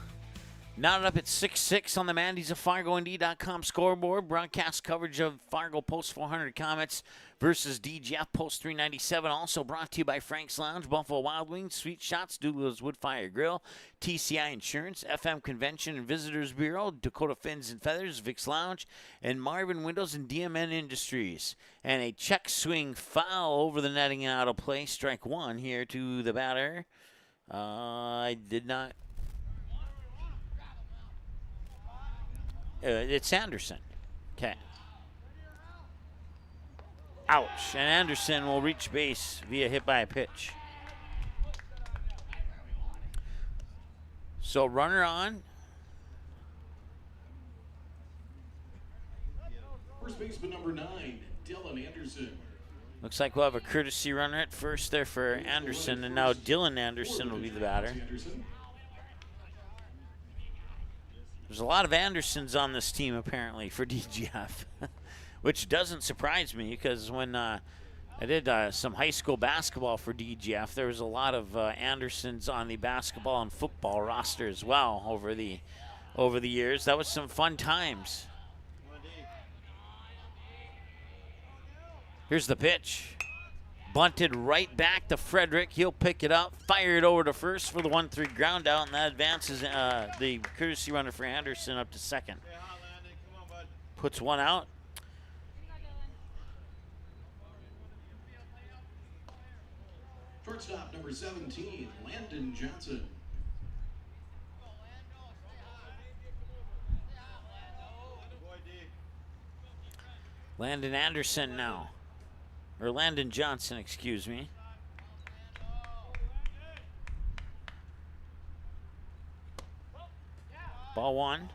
Knotted up at 6-6 on the Mandy's of FargoND.com scoreboard. Broadcast coverage of Fargo Post 400 Comets versus DGF Post 397. Also brought to you by Frank's Lounge, Buffalo Wild Wings, Sweet Shots, Douglas Wood Fire Grill, TCI Insurance, FM Convention and Visitors Bureau, Dakota Fins and Feathers, Vic's Lounge, and Marvin Windows and DMN Industries. And a check swing foul over the netting and out of play. Strike one here to the batter. I did not. It's Anderson. Okay. Ouch. And Anderson will reach base via hit by a pitch. So runner on. First baseman number 9, Dylan Anderson. Looks like we'll have a courtesy runner at first there for Anderson, and now Dylan Anderson will be the batter. There's a lot of Andersons on this team, apparently, for DGF, which doesn't surprise me because when I did some high school basketball for DGF, there was a lot of Andersons on the basketball and football roster as well over the years. That was some fun times. Here's the pitch. Bunted right back to Frederick. He'll pick it up, fire it over to first for the 1-3 ground out, and that advances the courtesy runner for Anderson up to second. Puts one out. Shortstop number 17, Landon Johnson. Landon Anderson now. Or Landon Johnson, excuse me. Ball one.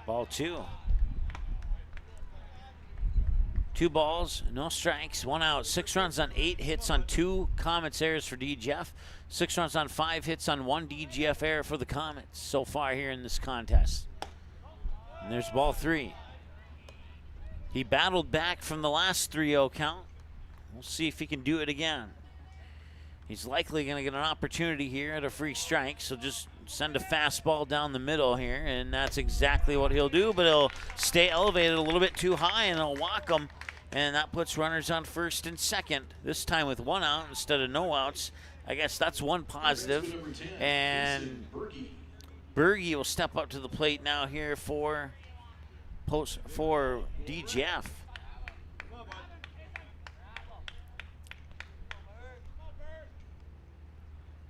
Ball two. 2 balls, no strikes, 1 out. 6 runs on 8 hits on 2 Comets errors for DGF. 6 runs on 5 hits on 1 DGF error for the Comets so far here in this contest. And there's ball 3. He battled back from the last 3-0 count. We'll see if he can do it again. He's likely going to get an opportunity here at a free strike, so just send a fastball down the middle here, and that's exactly what he'll do, but he'll stay elevated a little bit too high, and he'll walk him, and that puts runners on first and second, this time with 1 out instead of no outs. I guess that's one positive, and Berge will step up to the plate now here for DGF.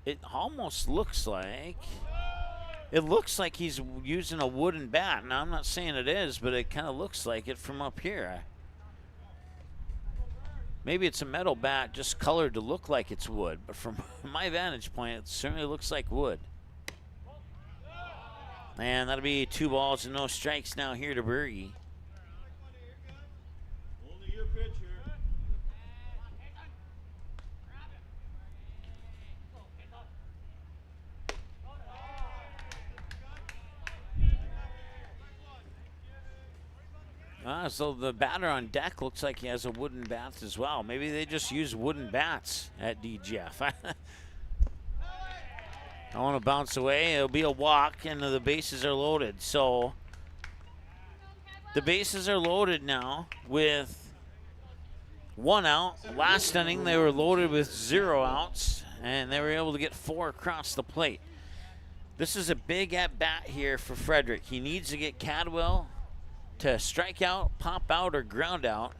It almost looks like he's using a wooden bat. Now, I'm not saying it is, but it kind of looks like it from up here. Maybe it's a metal bat just colored to look like it's wood, but from my vantage point, it certainly looks like wood. And that'll be 2 balls and no strikes now here to Berge. So the batter on deck looks like he has a wooden bat as well. Maybe they just use wooden bats at DGF. I want to bounce away. It'll be a walk, and the bases are loaded. So the bases are loaded now with 1 out. Last inning, they were loaded with 0 outs, and they were able to get 4 across the plate. This is a big at-bat here for Frederick. He needs to get Cadwell to strike out, pop out, or ground out.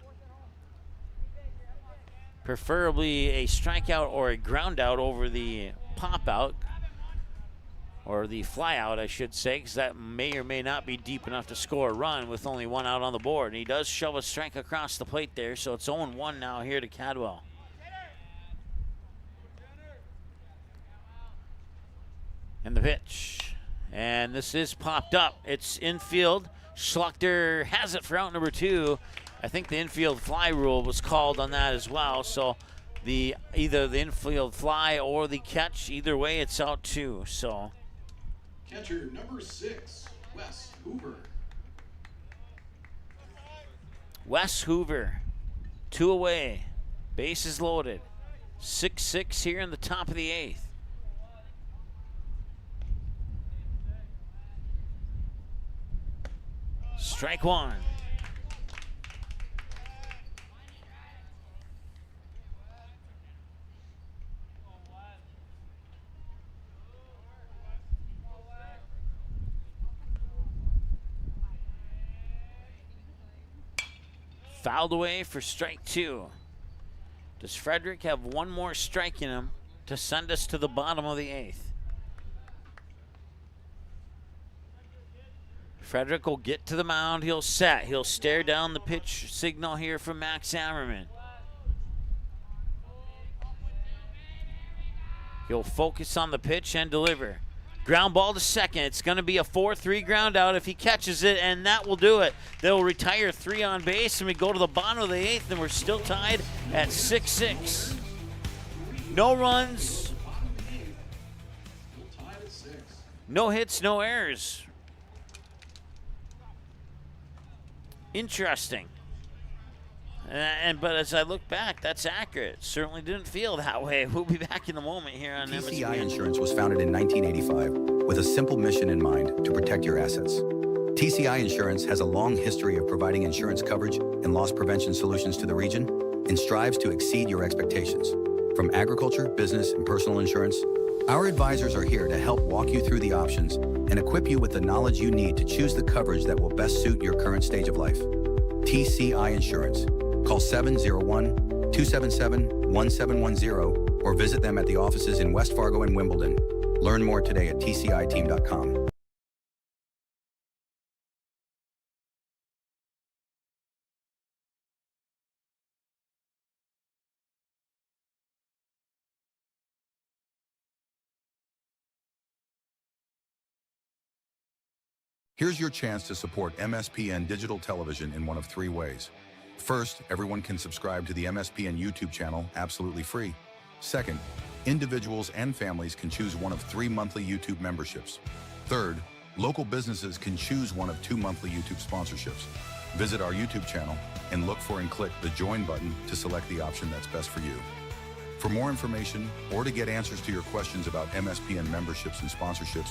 Preferably a strikeout or a ground out over the pop out. or the fly out, I should say, because that may or may not be deep enough to score a run with only one out on the board. And he does shove a strike across the plate there, so it's 0-1 now here to Cadwell. And the pitch. And this is popped up. It's infield. Schluchter has it for out number 2. I think the infield fly rule was called on that as well. So either the infield fly or the catch, either way, it's out 2. So Catcher number 6, Wes Hoover. Wes Hoover, 2 away. Bases loaded. 6-6 here in the top of the 8th. Strike 1. Fouled away for strike 2. Does Frederick have one more strike in him to send us to the bottom of the 8th? Frederick will get to the mound. He'll set. He'll stare down the pitch signal here from Max Ammerman. He'll focus on the pitch and deliver. Ground ball to second. It's going to be a 4-3 ground out if he catches it, and that will do it. They'll retire 3 on base, and we go to the bottom of the 8th, and we're still tied at 6-6. No runs. No hits, no errors. Interesting. But as I look back, that's accurate. Certainly didn't feel that way. We'll be back in a moment here on TCI Insurance was founded in 1985 with a simple mission in mind: to protect your assets. TCI Insurance has a long history of providing insurance coverage and loss prevention solutions to the region and strives to exceed your expectations. From agriculture, business, and personal insurance, our advisors are here to help walk you through the options and equip you with the knowledge you need to choose the coverage that will best suit your current stage of life. TCI Insurance. Call 701-277-1710 or visit them at the offices in West Fargo and Wimbledon. Learn more today at tciteam.com. Here's your chance to support MSPN Digital Television in one of 3 ways. First, everyone can subscribe to the MSPN YouTube channel absolutely free. Second, individuals and families can choose one of 3 monthly YouTube memberships. Third, local businesses can choose one of 2 monthly YouTube sponsorships. Visit our YouTube channel and look for and click the Join button to select the option that's best for you. For more information or to get answers to your questions about MSPN memberships and sponsorships,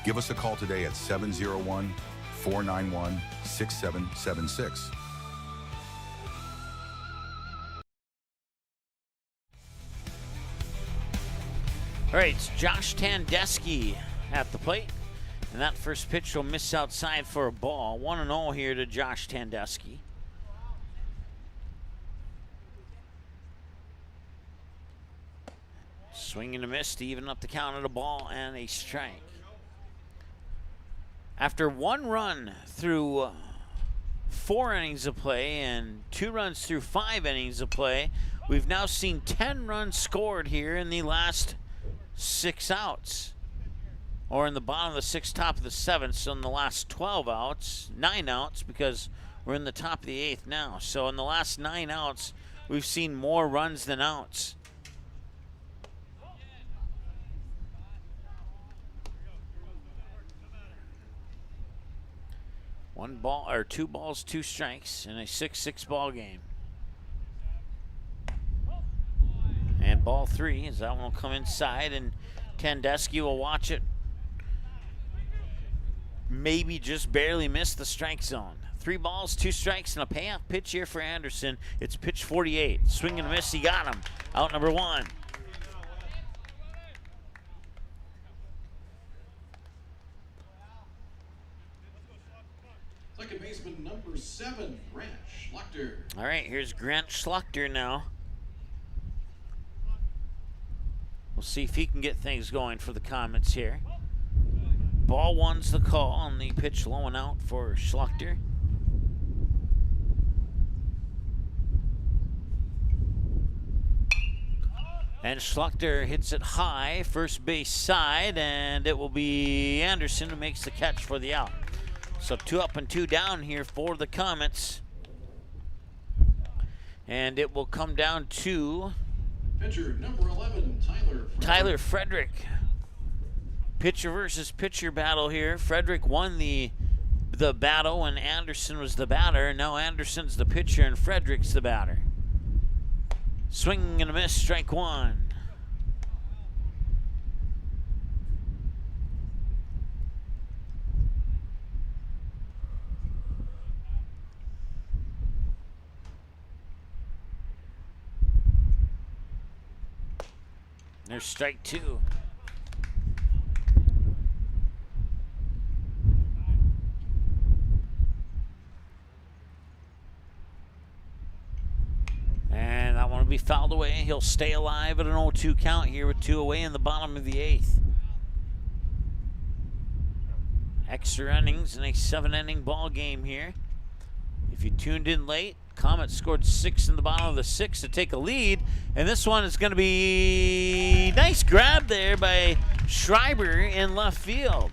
give us a call today at 701-491-6776. All right, it's Josh Tandeschi at the plate. And that first pitch will miss outside for a ball. 1-0 here to Josh Tandeschi. Swing and a miss to even up the count at a ball and a strike. After 1 run through 4 innings of play and 2 runs through 5 innings of play, we've now seen 10 runs scored here in the last 6 outs. Or in the bottom of the 6th, top of the 7th. So in the last 12 outs, 9 outs, because we're in the top of the 8th now. So in the last 9 outs, we've seen more runs than outs. One ball, or 2 balls, 2 strikes in a 6-6 ball game. And ball 3, as that one will come inside, and Tandeschi will watch it. Maybe just barely miss the strike zone. 3 balls, 2 strikes, and a payoff pitch here for Anderson. It's pitch 48. Swing and a miss, he got him. Out number 1. Second baseman number 7, Grant Schluchter. All right, here's Grant Schluchter now. We'll see if he can get things going for the Comets here. Ball one's the call on the pitch low and out for Schluchter. And Schluchter hits it high, first base side, and it will be Anderson who makes the catch for the out. So 2 up and 2 down here for the Comets. And it will come down to Pitcher number 11, Tyler Frederick. Pitcher versus pitcher battle here. Frederick won the battle when Anderson was the batter. Now Anderson's the pitcher and Frederick's the batter. Swing and a miss, strike one. There's strike two. And that one will be fouled away. He'll stay alive at an 0-2 count here with 2 away in the bottom of the 8th. Extra innings in a 7-inning ball game here. If you tuned in late, Comets scored 6 in the bottom of the 6th to take a lead. And this one is going to be nice grab there by Schreiber in left field.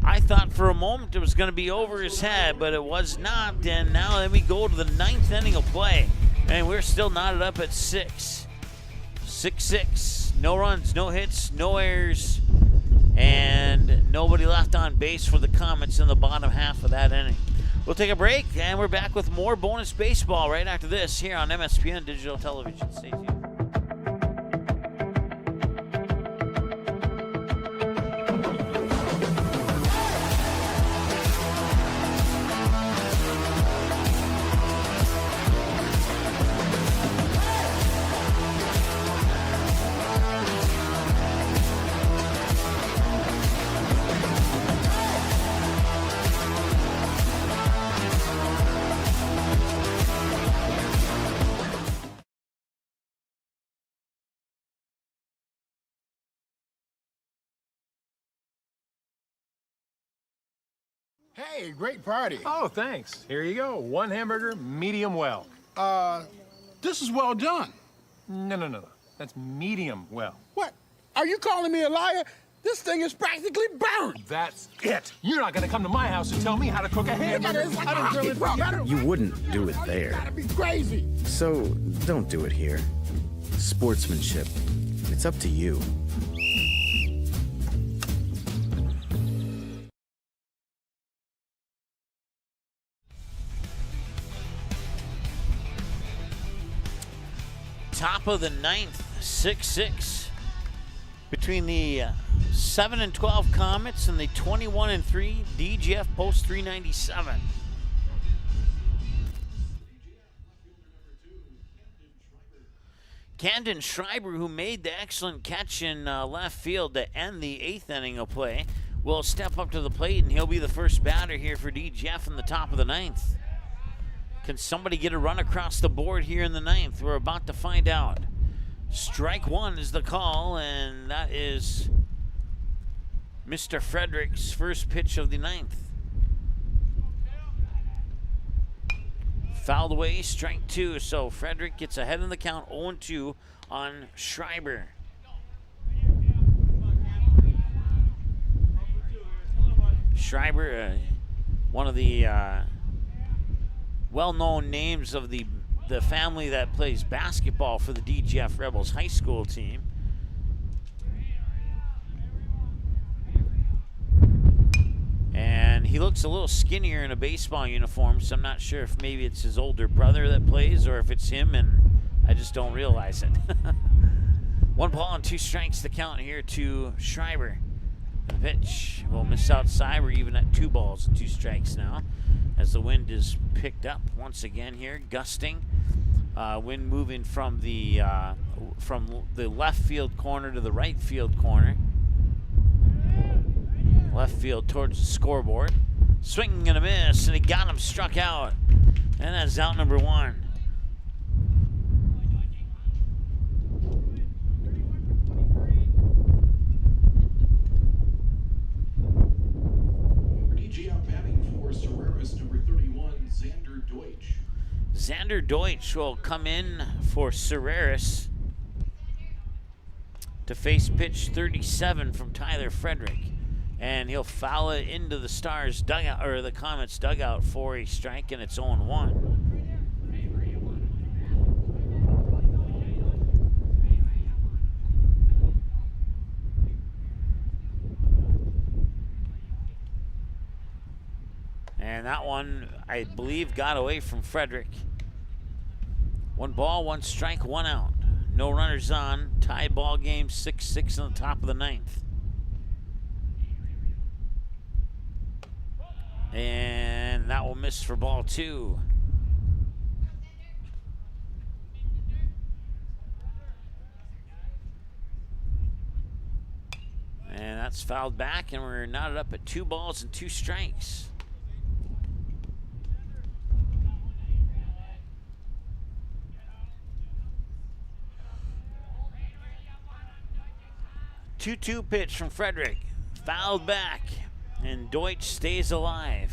I thought for a moment it was going to be over his head, but it was not. And now then we go to the 9th inning of play. And we're still knotted up at 6. 6-6. No runs, no hits, no errors, and nobody left on base for the Comets in the bottom half of that inning. We'll take a break, and we're back with more bonus baseball right after this here on MSPN Digital Television. Stay tuned. Hey, great party. Oh, thanks. Here you go. 1 hamburger, medium well. This is well done. No. That's medium well. What? Are you calling me a liar? This thing is practically burned. That's it. You're not gonna come to my house and tell me how to cook a hamburger. You wouldn't do it there. Gotta be crazy. So don't do it here. Sportsmanship. It's up to you. Top of the 9th, 6-6 between the 7-12 Comets and the 21-3 DGF Post 397. Camden Schreiber, who made the excellent catch in left field to end the 8th inning of play, will step up to the plate, and he'll be the first batter here for DGF in the top of the 9th. Can somebody get a run across the board here in the 9th? We're about to find out. Strike one is the call, and that is Mr. Frederick's first pitch of the 9th. Fouled away, strike two. So Frederick gets ahead in the count, 0-2 on Schreiber. Schreiber, one of the well-known names of the family that plays basketball for the DGF Rebels high school team. And he looks a little skinnier in a baseball uniform, so I'm not sure if maybe it's his older brother that plays or if it's him, and I just don't realize it. 1 ball and 2 strikes to count here to Schreiber. The pitch will miss outside. We're even at 2 balls and 2 strikes now, as the wind is picked up once again here, gusting. Wind moving from the left field corner to the right field corner. Left field towards the scoreboard. Swing and a miss, and he got him, struck out. And that's out number 1. Xander Deutsch will come in for Serreris to face pitch 37 from Tyler Frederick. And he'll foul it into the Stars dugout, or the Comets dugout, for a strike, and it's 0-1. And that one, I believe, got away from Frederick. 1 ball, 1 strike, 1 out. No runners on. Tie ball game, 6-6 on the top of the 9th. And that will miss for ball 2. And that's fouled back, and we're knotted up at 2 balls and 2 strikes. Two-two pitch from Frederick, fouled back, and Deutsch stays alive.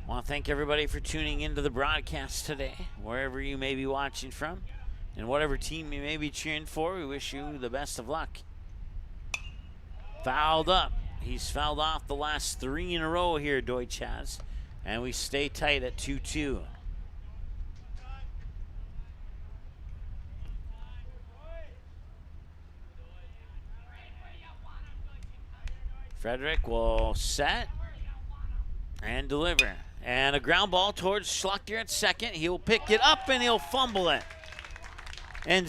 I want to thank everybody for tuning into the broadcast today, wherever you may be watching from, and whatever team you may be cheering for. We wish you the best of luck. Fouled up. He's fouled off the last 3 in a row here, Deutsch has, and we stay tight at 2-2. Frederick will set and deliver. And a ground ball towards Schluchter at second. He'll pick it up and he'll fumble it. And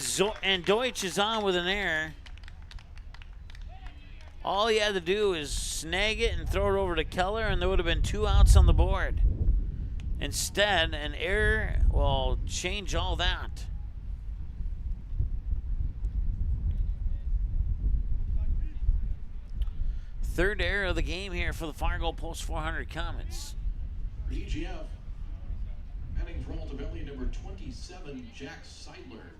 Deutsch is on with an error. All he had to do is snag it and throw it over to Keller, and there would have been 2 outs on the board. Instead, an error will change all that. Third error of the game here for the Fargo Post 400 Comets. DGF, batting for Altobelli, number 27, Jack Seidler.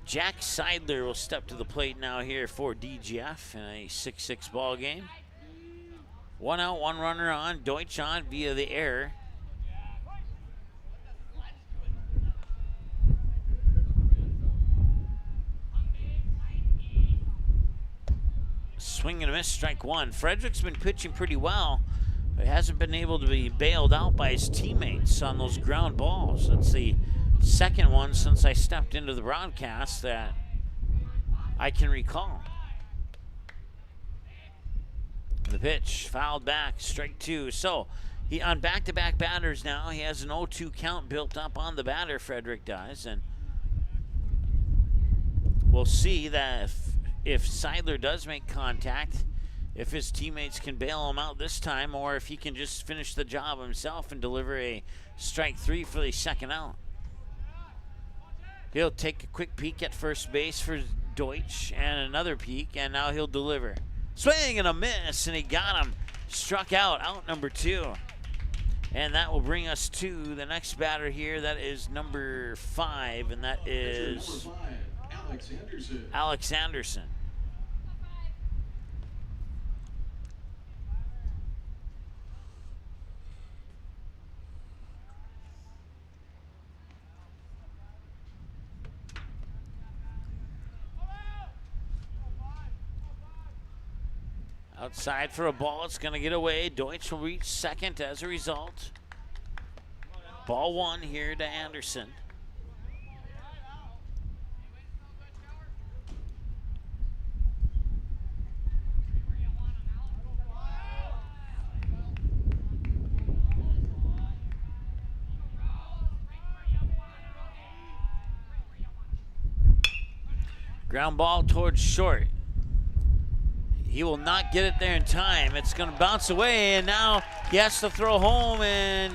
Jack Seidler will step to the plate now here for DGF in a 6-6 ball game. 1 out, 1 runner on. Deutsch on via the error. Swing and a miss, strike 1. Frederick's been pitching pretty well, but hasn't been able to be bailed out by his teammates on those ground balls. That's the second one since I stepped into the broadcast that I can recall. The pitch fouled back, strike 2. So he on back-to-back batters now. He has an 0-2 count built up on the batter, Frederick does, and we'll see that if Seidler does make contact, if his teammates can bail him out this time, or if he can just finish the job himself and deliver a strike 3 for the second out. He'll take a quick peek at first base for Deutsch and another peek, and now he'll deliver. Swing and a miss, and he got him. Struck out, out number 2. And that will bring us to the next batter here. That is number 5, and that is Alex Anderson. Outside for a ball, it's going to get away. Deutsch will reach second as a result. Ball 1 here to Anderson. Ground ball towards short. He will not get it there in time. It's going to bounce away, and now he has to throw home, and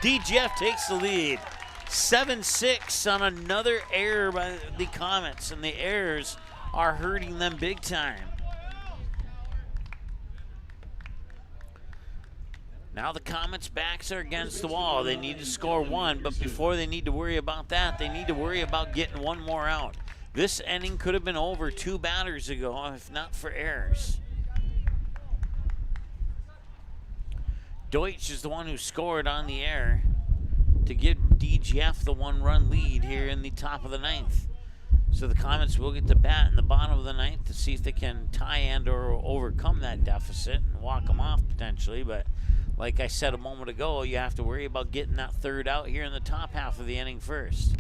DGF takes the lead. 7-6 on another error by the Comets, and the errors are hurting them big time. Now the Comets' backs are against the wall. They need to score 1, but before they need to worry about that, they need to worry about getting 1 more out. This inning could have been over 2 batters ago if not for errors. Deutsch is the one who scored on the air to give DGF the 1-run lead here in the top of the 9th. So the Comets will get to bat in the bottom of the 9th to see if they can tie and or overcome that deficit and walk them off potentially. But like I said a moment ago, you have to worry about getting that third out here in the top half of the inning first.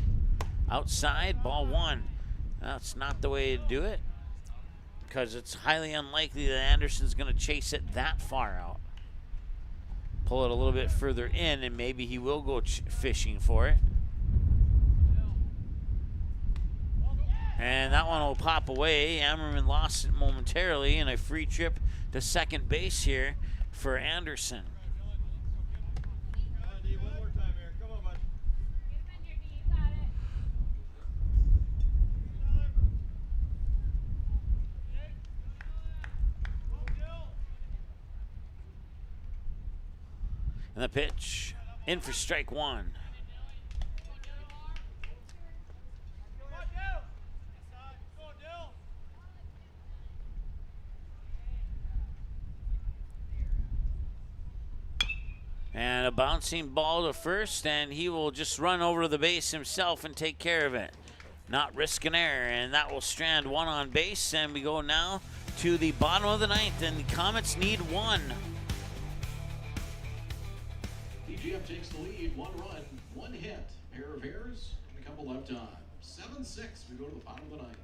Outside, ball 1. That's not the way to do it because it's highly unlikely that Anderson's going to chase it that far out. Pull it a little bit further in, and maybe he will go fishing for it. And that one will pop away. Ammerman lost it momentarily, and a free trip to second base here for Anderson. And the pitch in for strike 1. And a bouncing ball to first, and he will just run over to the base himself and take care of it. Not risk an error, and that will strand 1 on base, and we go now to the bottom of the 9th, and the Comets need 1. DGF takes the lead, 1 run, 1 hit, pair of errors, and a couple left on. 7-6, we go to the bottom of the 9th.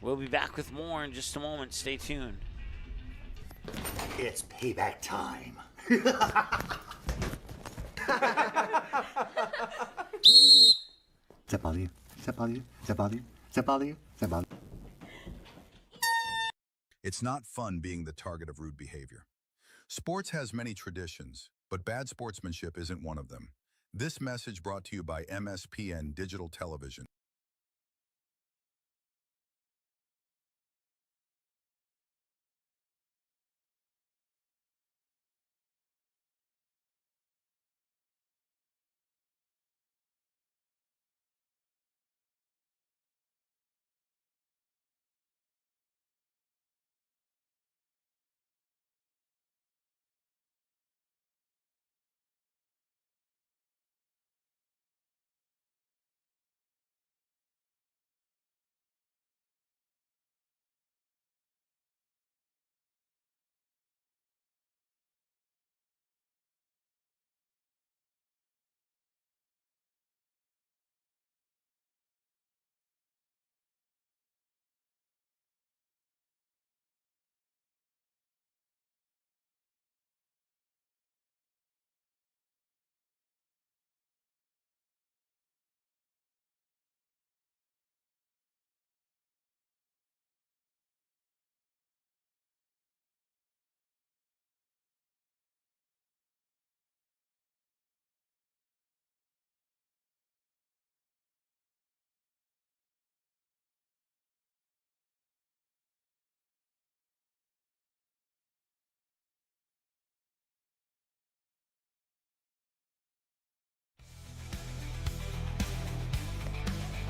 We'll be back with more in just a moment. Stay tuned. It's payback time. Does that bother you? Does that bother you? Does that bother you? Does that bother you? Does that bother you? It's not fun being the target of rude behavior. Sports has many traditions, but bad sportsmanship isn't one of them. This message brought to you by MSPN Digital Television.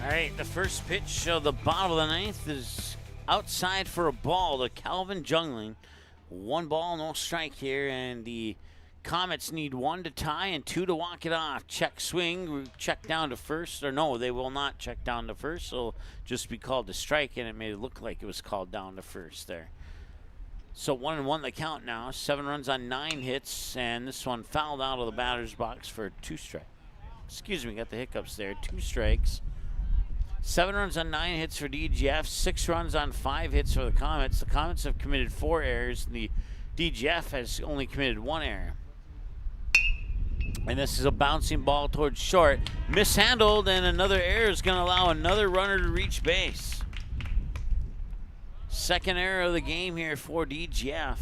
All right, the first pitch of the bottom of the 9th is outside for a ball to Calvin Jungling. 1 ball, no strike here, and the Comets need 1 to tie and 2 to walk it off. Check swing, check down to first, or no, they will not check down to first. So just be called to strike, and it made it look like it was called down to first there. So 1-1 the count now. 7 runs on 9 hits, and this one fouled out of the batter's box for 2 strikes. Excuse me, got the hiccups there. 2 strikes. 7 runs on 9 hits for DGF, 6 runs on 5 hits for the Comets. The Comets have committed 4 errors, and the DGF has only committed 1 error. And this is a bouncing ball towards short. Mishandled, and another error is going to allow another runner to reach base. Second error of the game here for DGF.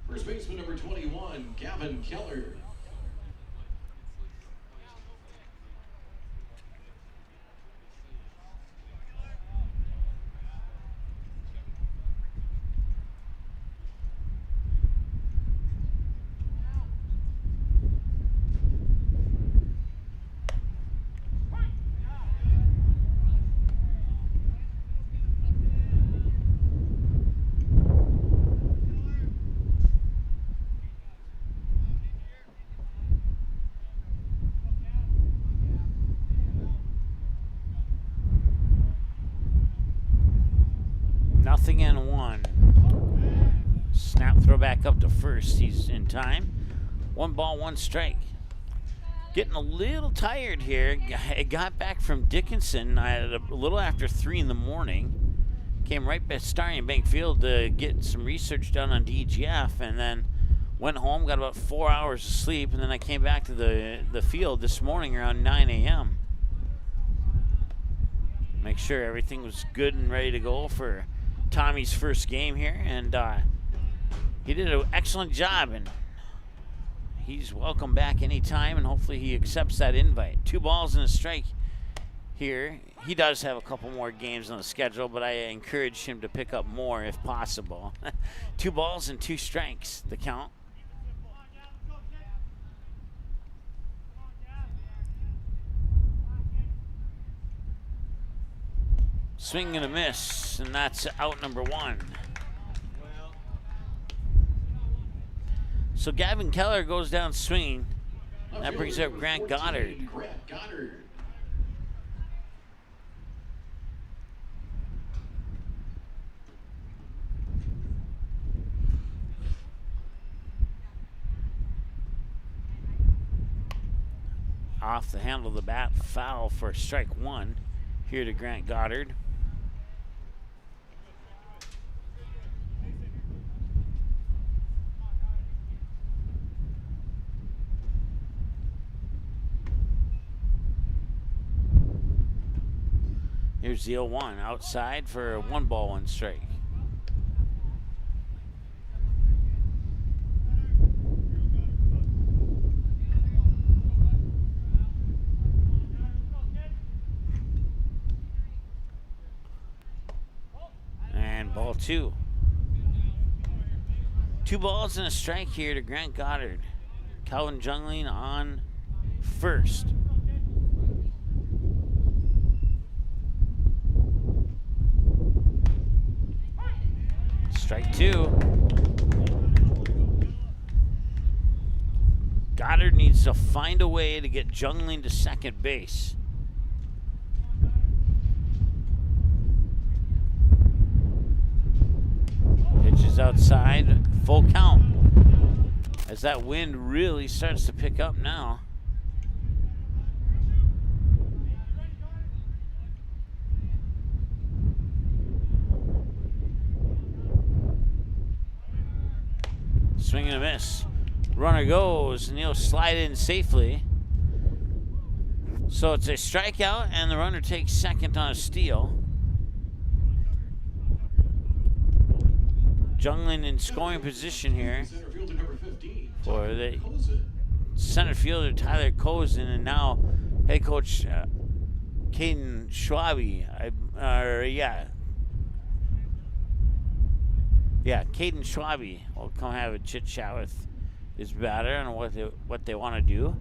First baseman number 21, Gavin Keller. 0-1. Snap throw back up to first. He's in time. 1 ball, 1 strike. Getting a little tired here. I got back from Dickinson a little after 3 in the morning. Came right back starting Bank Field to get some research done on DGF, and then went home, got about 4 hours of sleep, and then I came back to the field this morning around 9 a.m. Make sure everything was good and ready to go for Tommy's first game here, and he did an excellent job, and he's welcome back anytime, and hopefully he accepts that invite. 2 balls and a strike here. He does have a couple more games on the schedule, but I encourage him to pick up more if possible. 2 balls and 2 strikes, the count. Swing and a miss, and that's out number 1. So Gavin Keller goes down swinging. That brings up Grant Goddard. Off the handle of the bat, foul for strike 1 here to Grant Goddard. Here's the 0-1 outside for 1 ball, 1 strike. And ball 2. 2 balls and a strike here to Grant Goddard. Calvin Jungling on first. Strike 2. Goddard needs to find a way to get Jungling to second base. Pitch is outside, full count. As that wind really starts to pick up now. Swing and a miss. Runner goes, and he'll slide in safely. So it's a strikeout, and the runner takes second on a steal. Jungling in scoring position here for the center fielder Tyler Cozen, and now head coach Caden Schwabe. Caden Schwabe will come have a chit chat with his batter and what they want to do.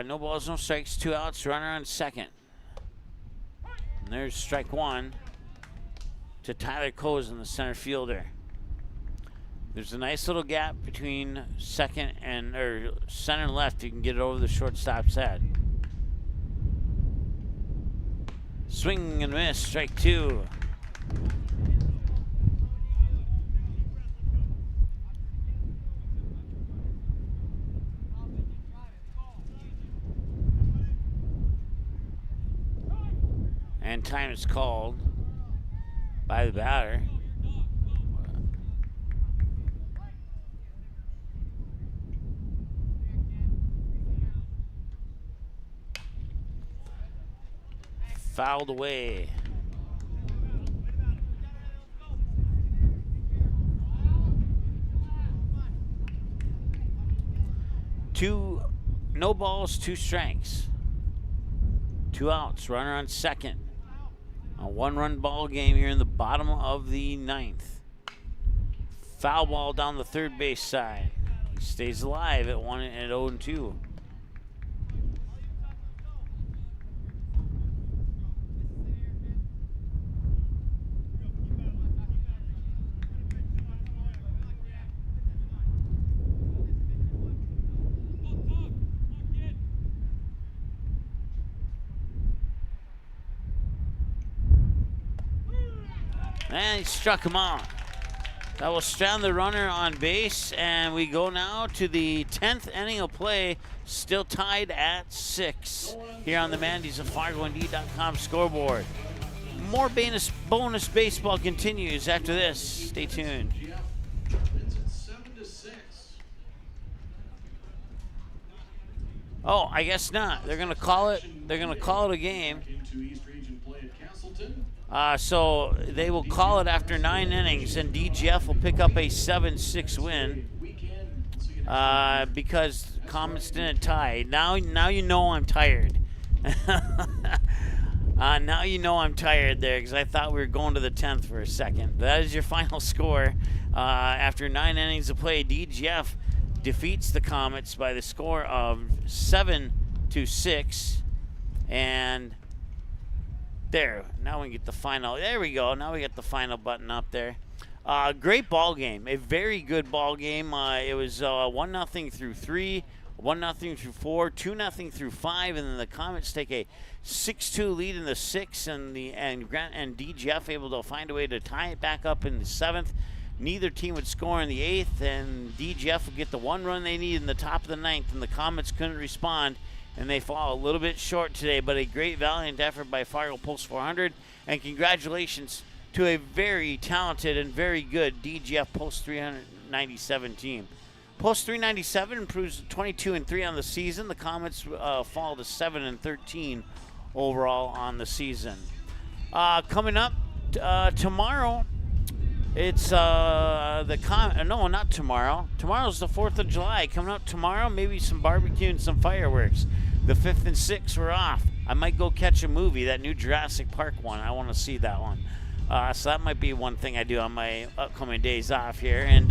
No balls, no strikes, 2 outs, runner on second. And there's strike 1 to Tyler Cozen, the center fielder. There's a nice little gap between center and left. You can get it over the shortstop's head. Swing and miss, strike 2. And time is called by the batter. Fouled away. No balls, 2 strikes. 2 outs, runner on second. A 1-run ball game here in the bottom of the 9th. Foul ball down the third base side. He stays alive at 0-2. And he struck him out. That will strand the runner on base, and we go now to the 10th inning of play, still tied at 6 here on the Mandy's of FargoIndeed.com scoreboard. More bonus baseball continues after this. Stay tuned. Oh, I guess not. They're gonna call it. They're gonna call it a game. So they will call it after 9 innings, and DGF will pick up a 7-6 win because Comets didn't tie. Now you know I'm tired. Now you know I'm tired there because I thought we were going to the 10th for a second. That is your final score. After 9 innings of play, DGF defeats the Comets by the score of 7-6, and there, now we get the final. There we go. Now we get the final button up there. Great ball game. A very good ball game. It was 1-0 through 3, 1-0 through 4, 2-0 through 5, and then the Comets take a 6-2 lead in the 6th, and DGF able to find a way to tie it back up in the 7th. Neither team would score in the 8th, and DGF would get the 1 run they need in the top of the 9th, and the Comets couldn't respond. And they fall a little bit short today, but a great valiant effort by Fargo Post 400. And congratulations to a very talented and very good DGF Post 397 team. Post 397 improves to 22-3 on the season. The Comets fall to 7-13 overall on the season. Coming up tomorrow, it's no, not tomorrow. Tomorrow's the 4th of July. Coming up tomorrow, maybe some barbecue and some fireworks. The 5th and 6th were off. I might go catch a movie, that new Jurassic Park one. I want to see that one. So that might be one thing I do on my upcoming days off here. And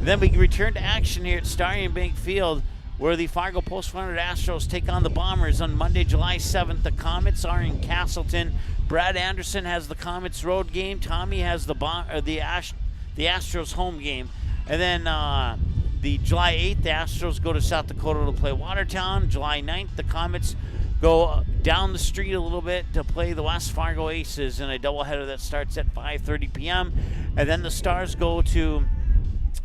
then we return to action here at Starry & Bank Field, where the Fargo Post 400 Astros take on the Bombers on Monday, July 7th. The Comets are in Castleton. Brad Anderson has the Comets road game. Tommy has the Astros home game. And then the July 8th, the Astros go to South Dakota to play Watertown. July 9th, the Comets go down the street a little bit to play the West Fargo Aces in a doubleheader that starts at 5:30 p.m. And then the Stars go to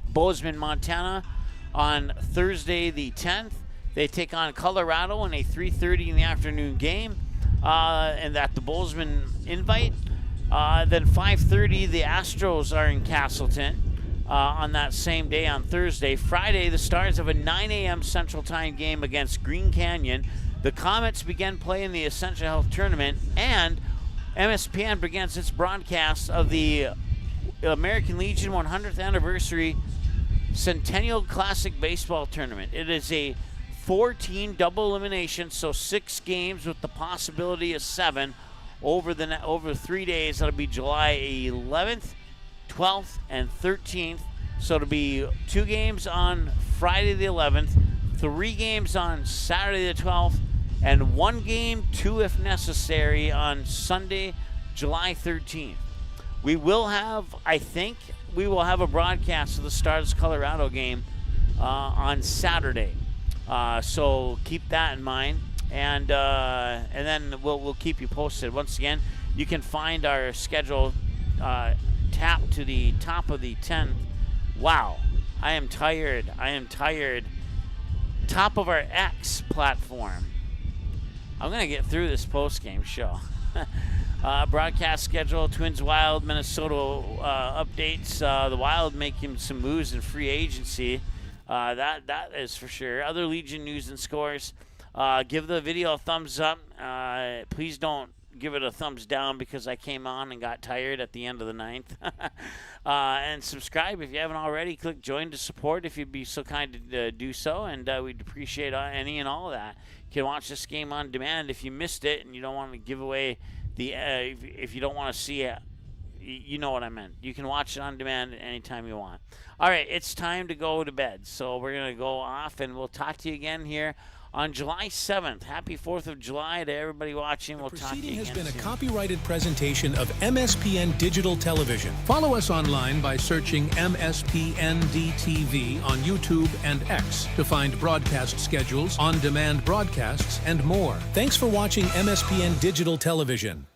Bozeman, Montana on Thursday the 10th. They take on Colorado in a 3:30 in the afternoon game, and at the Bozeman Invite. Then 5:30, the Astros are in Castleton on that same day on Thursday. Friday, the Stars have a 9 a.m. Central Time game against Green Canyon. The Comets begin play in the Essential Health Tournament, and MSPN begins its broadcast of the American Legion 100th Anniversary Centennial Classic Baseball Tournament. It is a 14 double elimination, so 6 games with the possibility of 7 over 3 days. That'll be July 11th, 12th, and 13th. So it'll be 2 games on Friday the 11th, 3 games on Saturday the 12th, and 1 game, 2 if necessary, on Sunday, July 13th. We will have, I think, a broadcast of the Stars Colorado game on Saturday. So keep that in mind, and then we'll keep you posted. Once again, you can find our schedule tapped to the top of the 10th. Wow, I am tired. Top of our X platform. I'm gonna get through this post-game show. Broadcast schedule: Twins Wild Minnesota updates. The Wild making some moves in free agency. That is for sure. Other Legion news and scores. Give the video a thumbs up. Please don't give it a thumbs down because I came on and got tired at the end of the 9th. And subscribe if you haven't already. Click join to support if you'd be so kind to do so, and we'd appreciate any and all of that. You can watch this game on demand if you missed it and you don't want to give away the if you don't want to see it. You know what I meant. You can watch it on demand anytime you want. All right, it's time to go to bed. So we're going to go off, and we'll talk to you again here on July 7th. Happy 4th of July to everybody watching. We'll talk to you again has been soon. a copyrighted presentation of MSPN Digital Television. Follow us online by searching MSPNDTV on YouTube and X to find broadcast schedules, on-demand broadcasts, and more. Thanks for watching MSPN Digital Television.